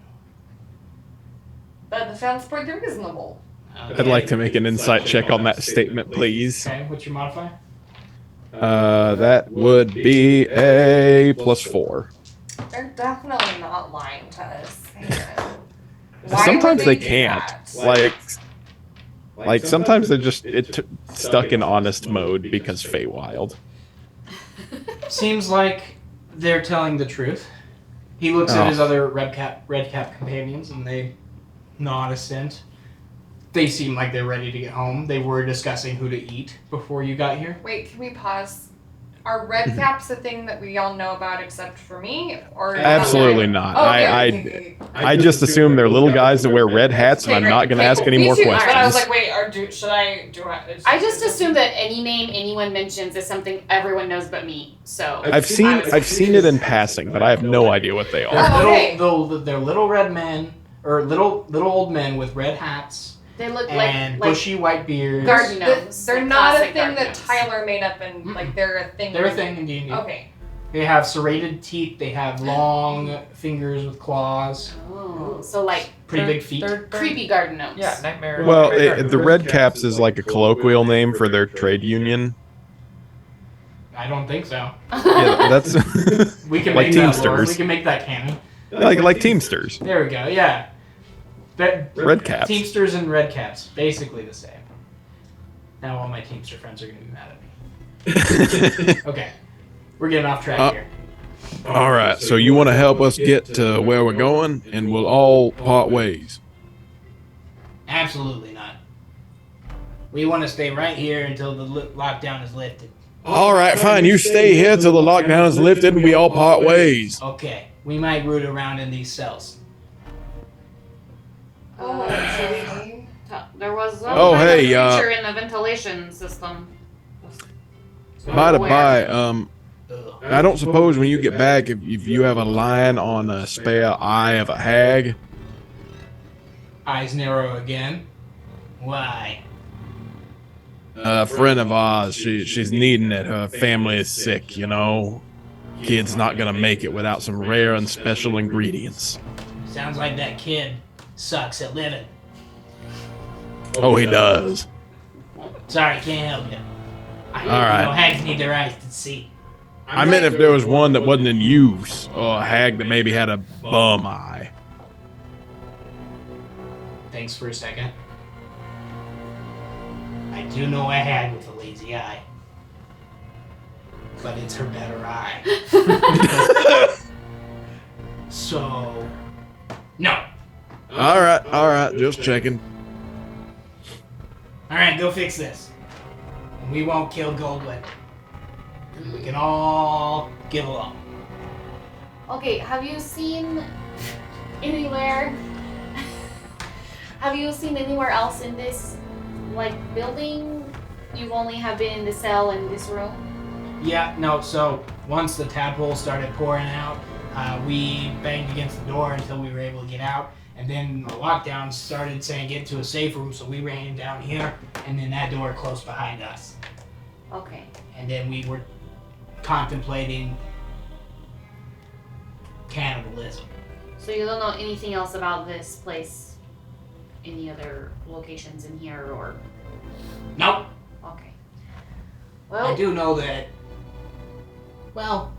that sounds pretty reasonable. I'd like to make an insight check on that statement, please. Okay, what's your modifier? That would be a +4. They're definitely not lying to us. Why Sometimes would they do can't. that? Like sometimes they're just stuck in honest mode because Feywild. Seems like they're telling the truth. He looks Oh. at his other red cap companions and they nod assent. They seem like they're ready to get home. They were discussing who to eat before you got here. Wait, can we pause? Are red caps a thing that we all know about except for me? Or Absolutely not. Oh, okay, I okay. I just assume they're little guys that wear red hats, and Okay, I'm great. not going to Okay, ask cool. any Me more too. But I was questions. like, wait, should I do I just assume that any name anyone mentions is something everyone knows but me. So I've seen it in passing, but I have no idea what they Oh, are. okay. They're little red men, or little old men with red hats they look and like bushy white beards. garden gnomes. They're like not a classic thing garden that gnomes. Tyler made up, and like they're a thing. They're a thing in D&D. Okay. They have serrated teeth. They have long fingers with claws. Oh, so like Pretty they're- big feet. They're creepy garden gnomes. Yeah, nightmare. Well, nightmare the Red Caps is like a colloquial name for their trade union. I don't think so. Yeah, that's We can Like make that lore. Teamsters. We can make that canon. like Teamsters. There we go. Yeah. Red Caps. Teamsters and red caps, basically the same. Now all my Teamster friends are gonna be mad at me. Okay, we're getting off track here. All right, so you want to help us get to where we're going, and we'll all part ways. Absolutely not. We want to stay right here until the lockdown is lifted. All right, fine. You stay here till the lockdown is lifted, and we all part ways. Okay, we might root around in these cells. Oh, There was some Oh, kind hey, of creature in the ventilation system. By the by, Ugh. I don't suppose when you get back, if you have a line on a spare eye of a hag. Eyes narrow again. Why? A friend of ours, she's needing it. Her family is sick, you know. Kid's not gonna make it without some rare and special ingredients. Sounds like that kid sucks at living. Oh, he does. Sorry, can't help you. All right. You know, hags need their eyes to see. I meant if there was one that wasn't in use, or a hag that maybe had a bum eye. Thanks for a second. I do know a hag with a lazy eye. But it's her better eye. So, no. All right, just checking. Alright, go fix this. And we won't kill Goldwood. We can all get along. Okay, have you seen anywhere? Have you seen anywhere else in this, like, building? You've only have been in the cell in this room? Yeah, no, so once the tadpole started pouring out, we banged against the door until we were able to get out. And then the lockdown started saying get to a safe room, so we ran down here, and then that door closed behind us. Okay. And then we were contemplating cannibalism. So you don't know anything else about this place? Any other locations in here or? Nope. Okay. I Well, do know that, well,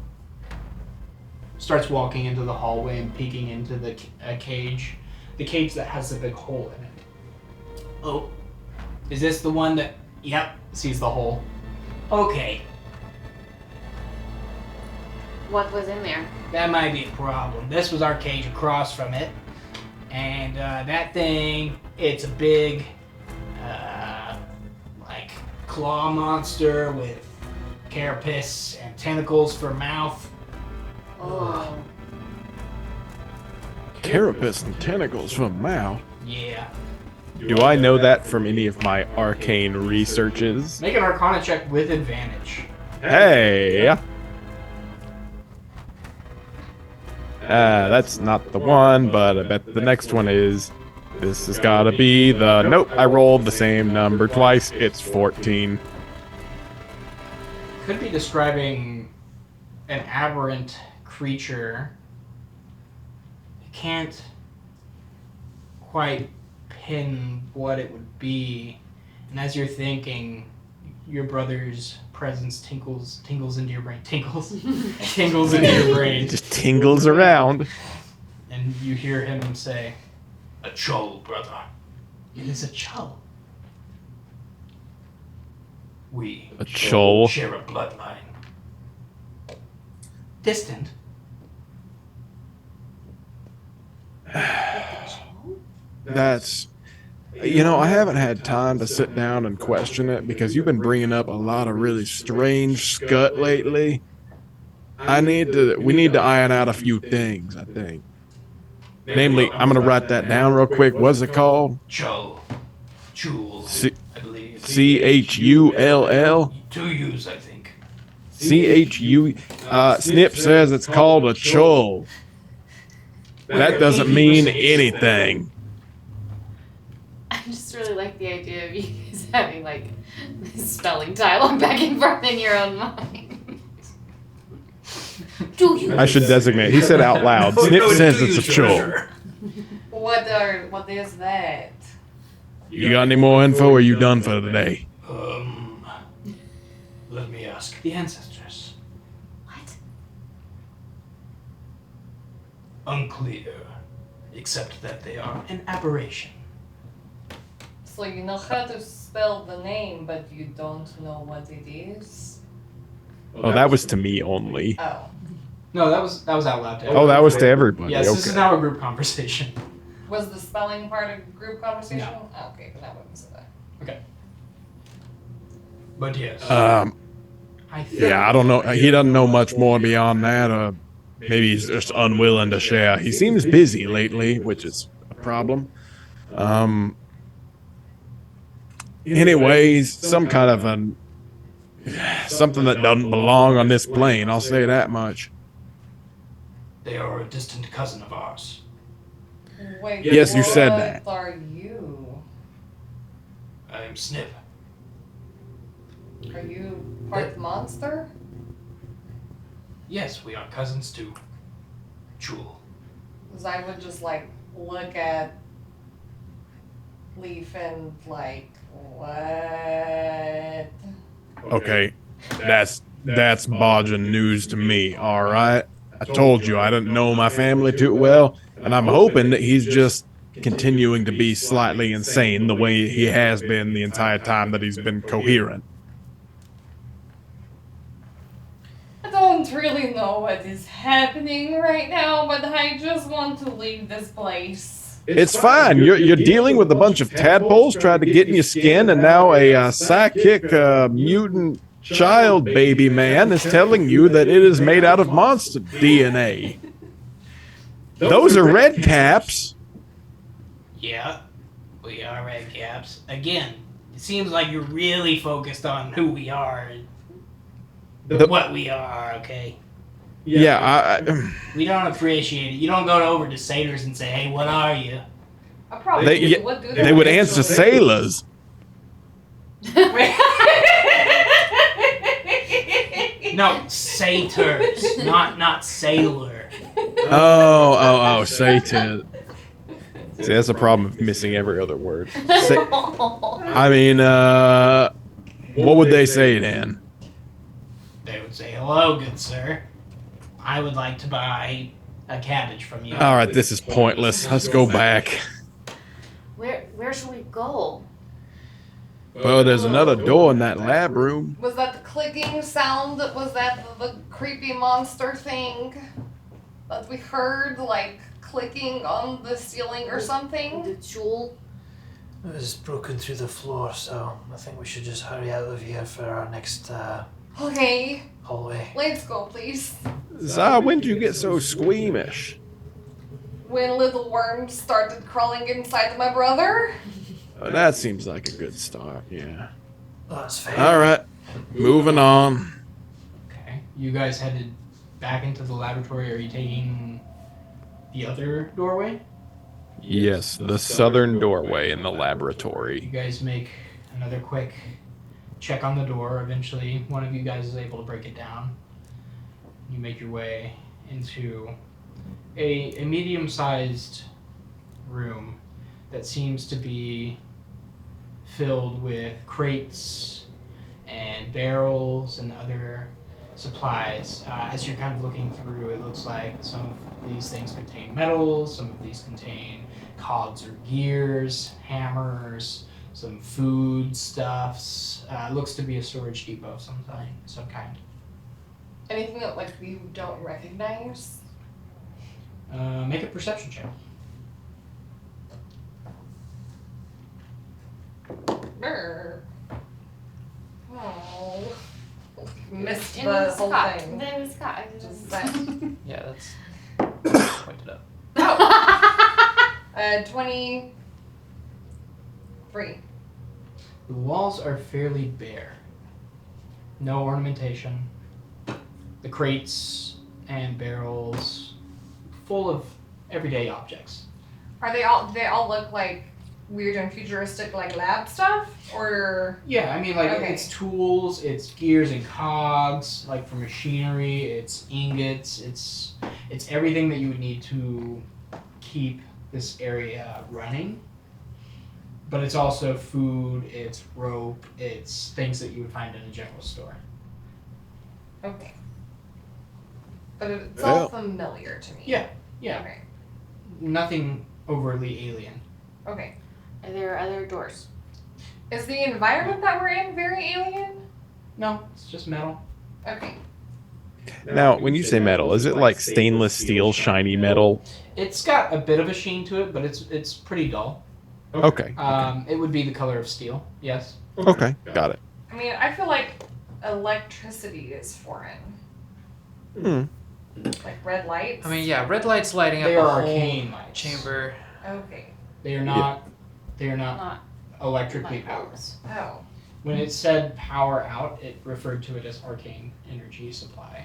starts walking into the hallway and peeking into the cage. The cage that has a big hole in it. Oh, is this the one that, yep, sees the hole. Okay, what was in there? that might be a problem. This was our cage across from it. And that thing, it's a big, like, claw monster with carapace and tentacles for mouth. Oh. Carapace and tentacles from mouth. Yeah. Do I know that from any of my arcane researches? Make an Arcana check with advantage. Hey! That's not the one, but I bet the next one is. This has gotta be the... Nope, I rolled the same number twice. It's 14. Could be describing an aberrant creature. I can't quite pin what it would be. And as you're thinking, your brother's presence tingles into your brain. Tingles into your brain. Just tingles around. And you hear him say, "A troll, brother. It is a troll. We A chol. share a bloodline. Distant. That's... You know, I haven't had time to sit down and question it because you've been bringing up a lot of really strange scut lately. We need to iron out a few things, I think. Namely, I'm going to write that down real quick. What's it called? Chull. Chul, C- I believe. C-H-U-L-L? 2 U's, I think. C-H-U... Snip says it's called a chol. That doesn't mean anything. I just really like the idea of you guys having like this spelling dialogue back and forth in your own mind. Do you? I should designate. He said out loud. Snip says it's a chol. What is that? You got any more info or are you done for today? Let me ask the ancestors. What? Unclear, except that they are an aberration. So you know how to spell the name, but you don't know what it is? Oh, that was to me only. Oh. No, that was out loud to Oh, that was to everybody. Yes, this is Okay. now a group conversation. Was the spelling part a group conversation? No. Oh, okay, then I wouldn't say that. But yes. I think Yeah, I don't know. He doesn't know much more beyond that. Maybe he's just unwilling to share. He seems busy lately, which is a problem. Anyways, some kind of an something that doesn't belong on this plane, I'll say that much. They are a distant cousin of ours. Wait, Yes, you said that. What are you? I am Snip. Are you part monster? Yes, we are cousins too. Jewel. Because I would just like look at Leaf and like, what? Okay, that's bodging news to me, all right? I told you I didn't know my family too well, and I'm hoping that he's just continuing to be slightly insane the way he has been the entire time that he's been coherent. I don't really know what is happening right now, but I just want to leave this place. It's fine. You're dealing with a bunch of tadpoles trying to get in your skin, and now a psychic mutant child baby man is telling you that it is made out of monster DNA. Those are red caps. Yeah, we are red caps. Again, it seems like you're really focused on who we are and what we are, okay? Yeah, We don't appreciate it. You don't go over to sailors and say, hey, what are you? I probably They- do. What do they would answer sailors. No, satyrs, not sailor. Oh, Satan. See, that's a problem of missing every other word. I mean, what would they say then? They would say, hello, good sir. I would like to buy a cabbage from you. All right, this is pointless. Let's go back. Where should we go? Well, there's another door in that lab room. Was that the clicking sound? Was that the creepy monster thing that we heard, like clicking on the ceiling or something? The jewel. It was broken through the floor, so I think we should just hurry out of here for our next Okay, hallway. let's go, please. Zah, when did you get so squeamish? When little worms started crawling inside my brother. That seems like a good start, yeah. Oh, that's fair. All right, moving on. Okay. You guys headed back into the laboratory. Are you taking the other doorway? Yes, the southern doorway in the You laboratory. guys make another quick check on the door. Eventually, one of you guys is able to break it down. You make your way into a medium-sized room that seems to be filled with crates and barrels and other supplies. As you're kind of looking through, it looks like some of these things contain metals, some of these contain cogs or gears, hammers, some food stuffs. Looks to be a storage depot of some kind. Anything that like we don't recognize? Make a perception check. Brr. Oh, missed And the it's whole Scott. thing. Then it's Scott. Just that. Yeah, that's pointed up. Oh, 23. The walls are fairly bare. No ornamentation. The crates and barrels full of everyday objects. Are they all? Do they all look like weird and futuristic, like lab stuff, or? Yeah, I mean, like, Okay. it's tools, it's gears and cogs, like for machinery, it's ingots, it's everything that you would need to keep this area running. But it's also food, it's rope, it's things that you would find in a general store. Okay. But it's all familiar to me. Yeah, yeah. Okay. Nothing overly alien. Okay. Are there other doors? Is the environment that we're in very alien? No, it's just metal. Okay. Now, when you say metal, is it like stainless steel, shiny metal? It's got a bit of a sheen to it, but it's pretty dull. Okay. It would be the color of steel, yes. Okay, got it. I mean, I feel like electricity is foreign. Hmm. Like red lights. I mean, yeah, red lights lighting up They a are whole arcane lights. chamber. Okay. They are not. They are not Not electrically light powered. bulbs. Oh. When it said power out, it referred to it as arcane energy supply.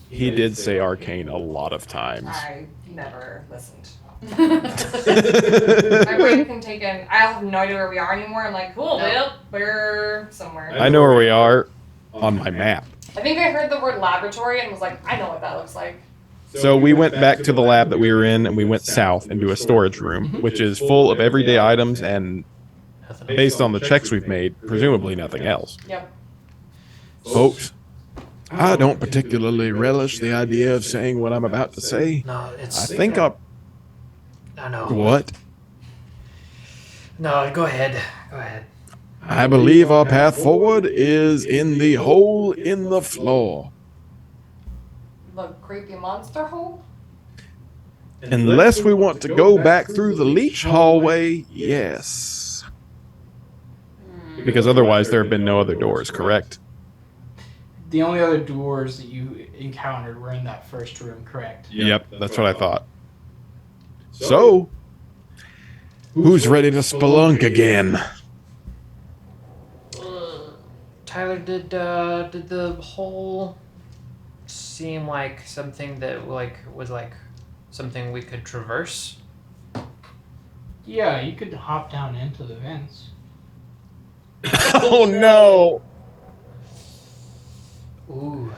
He did say arcane a lot of times. I never listened. My brain can take in. I have no idea where we are anymore. I'm like, cool, yep, we're somewhere. I know where we are on my map. I think I heard the word laboratory and was like, I know what that looks like. So we went back to the lab that we were in, and we went south into a storage room, which is full of everyday items and, based on the checks we've made, presumably nothing else. Yep. Folks, I don't particularly relish the idea of saying what I'm about to say. No, it's. I think I'll... I know. What? No, go ahead. Go ahead. I believe our path forward is in the hole in the floor. The creepy monster hole? Unless we want to go back through the leech hallway, yes. Because otherwise there have been no other doors, correct? The only other doors that you encountered were in that first room, correct? Yep, that's what I thought. So, who's ready to spelunk again? Tyler, did the hole seem like something that was something we could traverse? Yeah, you could hop down into the vents. Oh no! Ooh.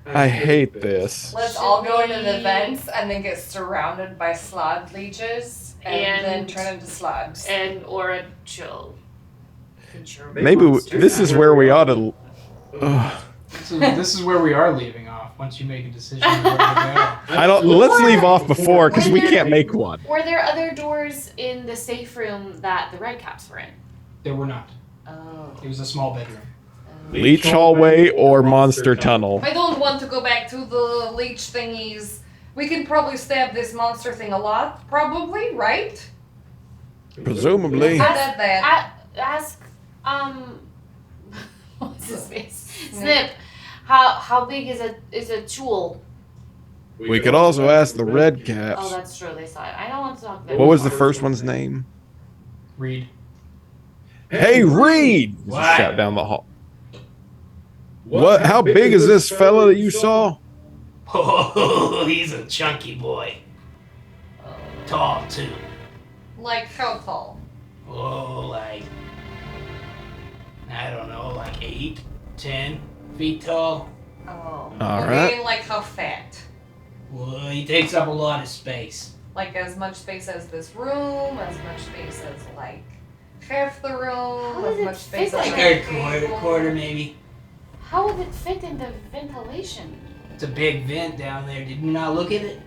I hate this. Let's all go into the vents and then get surrounded by slod leeches and then turn into slods. Or a chill. Maybe this is where we ought to... So this is where we are leaving off. Once you make a decision of where to go. Let's leave off before, because we can't make one. Were there other doors in the safe room that the red caps were in? There were not. Oh. It was a small bedroom. Leech hallway or monster tunnel? I don't want to go back to the leech thingies. We can probably stab this monster thing a lot, probably, right? Presumably. Ask, what's his face? Snip. How big is a tool? We could also ask the red caps. Oh, that's true. They saw it. I don't want to talk about What was the first one's name? Reed. Hey, Reed! What? Shout down the hall. What? How big is this fella that you saw? Oh, he's a chunky boy. Tall, too. Like how tall? Oh, like, I don't know, like 8, 10 feet tall. Oh. All I right. mean, like how fat? Well, he takes up a lot of space. Like as much space as this room, as much space as like half the room, How as does it much fit space as like Like like a quarter maybe. How would it fit in the ventilation? It's a big vent down there. Did you not look at it?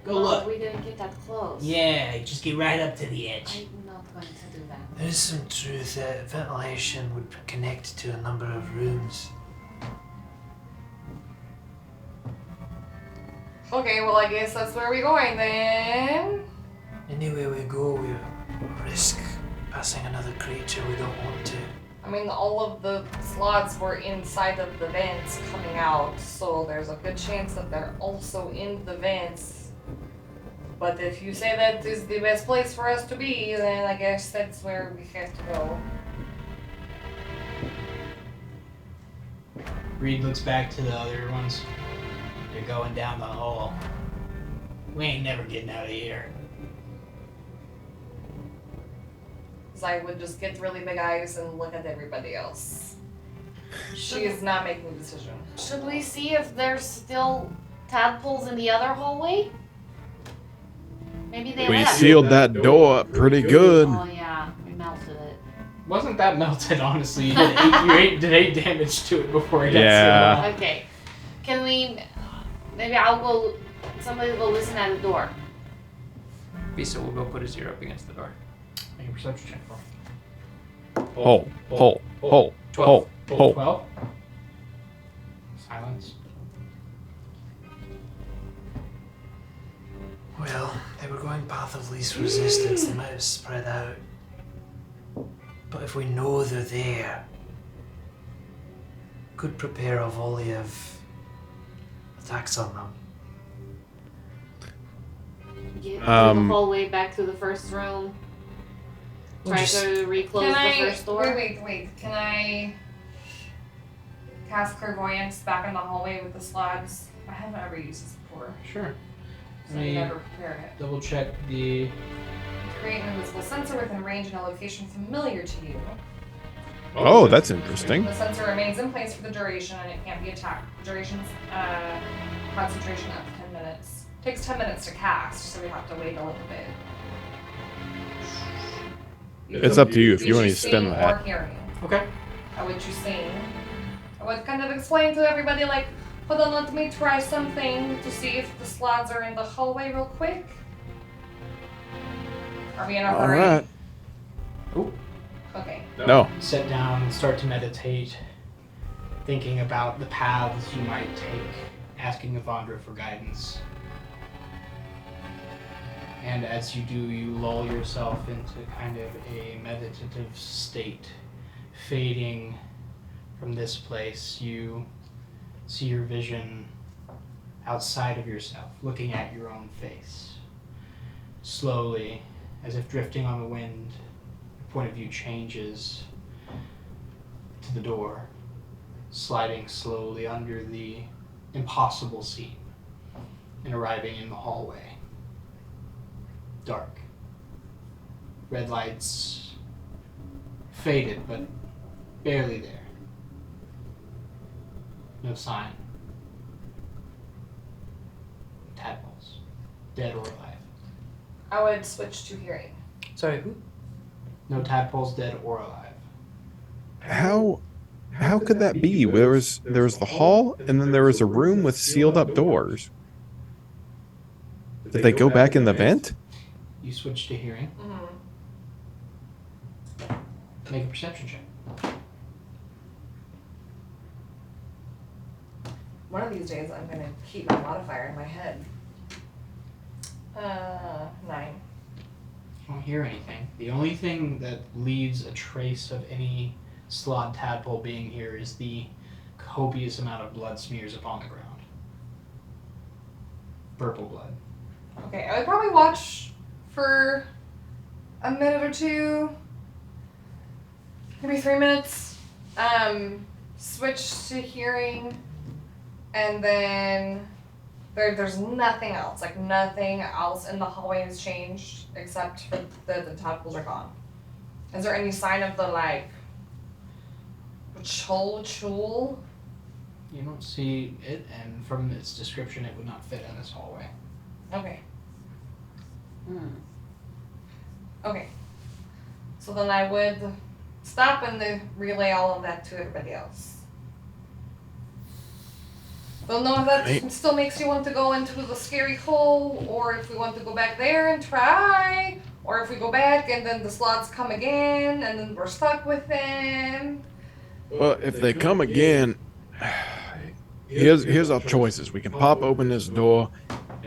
Go Oh, look. we didn't get that close. Yeah, just get right up to the edge. I'm not going to do that. There is some truth that ventilation would connect to a number of rooms. Okay, well I guess that's where we're going then. Anywhere we go, we risk passing another creature we don't want to. I mean, all of the slots were inside of the vents coming out, so there's a good chance that they're also in the vents. But if you say that is the best place for us to be, then I guess that's where we have to go. Reed looks back to the other ones. They're going down the hall. We ain't never getting out of here. Because I would just get really big eyes and look at everybody else. She is not making a decision. Should we see if there's still tadpoles in the other hallway? Maybe they We left. sealed that door up pretty good. Oh yeah, we melted it. Wasn't that melted, honestly? You did 8 damage to it before it got Yeah. sealed up. Okay. Can we... Maybe I'll go... Somebody will go listen at the door. Visa will go put his ear up against the door. Make a perception check for me. Hole, hole, hole, 12. hole, hole. 12. Silence. Well, they were going path of least resistance. They might have spread out. But if we know they're there, could prepare a volley of attacks on them. Get through the Um, hallway back to the first room. Try to reclose Can the I first door. wait? Can I cast clairvoyance back in the hallway with the slots? I haven't ever used this before, Sure. so I never prepared it. Double check the. Create an invisible sensor within range in a location familiar to you. Oh, that's interesting. The sensor remains in place for the duration and it can't be attacked. Duration's concentration up to 10 minutes. Takes 10 minutes to cast, so we have to wait a little bit. It's up to you if you want to choose spend seeing that. Or hearing. Okay. I would choose seeing. I would kind of explain to everybody, like, hold on, let me try something to see if the slots are in the hallway real quick. Are we in a All hurry? right. Okay. No. Sit down and start to meditate, thinking about the paths you might take, asking Evandra for guidance. And as you do, you lull yourself into kind of a meditative state. Fading from this place, you see your vision outside of yourself, looking at your own face. Slowly, as if drifting on the wind, your point of view changes to the door, sliding slowly under the impossible seam and arriving in the hallway. Dark. Red lights faded, but barely there. No sign. Tadpoles. Dead or alive. I would switch to hearing. Sorry, who? No tadpoles, dead or alive. How could that be? There was the hall, and then there was a room with sealed up doors. Did they go back in the vent? You switch to hearing. Mm-hmm. Make a perception check. One of these days, I'm gonna keep my modifier in my head. 9. You don't hear anything. The only thing that leaves a trace of any slod tadpole being here is the copious amount of blood smears upon the ground. Purple blood. Okay, I would probably watch for a minute or two, maybe 3 minutes. Switch to hearing, and then there's nothing else. Like nothing else in the hallway has changed except for the tadpoles are gone. Is there any sign of the like chul? You don't see it, and from its description, it would not fit in this hallway. Okay. Okay. So then I would stop and then relay all of that to everybody else. Don't know if that still makes you want to go into the scary hole, or if we want to go back there and try, or if we go back and then the slots come again and then we're stuck with them. Well, if they come again, here's our choices. We can pop open this door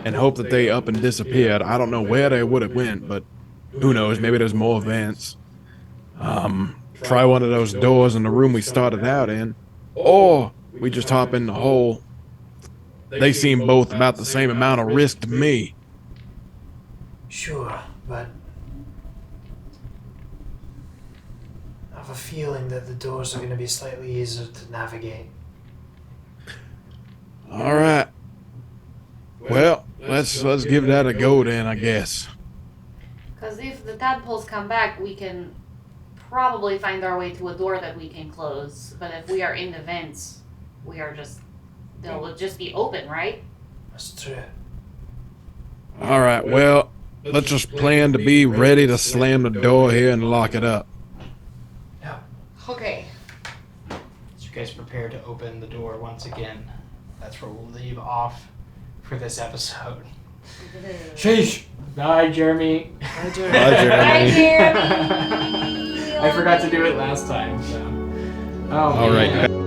and hope that they up and disappeared. I don't know where they would have went, but who knows? Maybe there's more vents. Try one of those doors in the room we started out in, or we just hop in the hole. They seem both about the same amount of risk to me. Sure, but I have a feeling that the doors are going to be slightly easier to navigate. All right. Well, let's give that a go then, I guess. Because if the tadpoles come back, we can probably find our way to a door that we can close. But if we are in the vents, they'll just be open, right? That's true. All right. Well, let's just plan to be ready to slam the door here and lock it up. Okay. So you guys prepare to open the door once again. That's where we'll leave off for this episode. Sheesh. Bye, Jeremy. Hi, Jeremy. Bye, Bye, Jeremy. Jeremy. I forgot to do it last time, so. Oh, All man. right.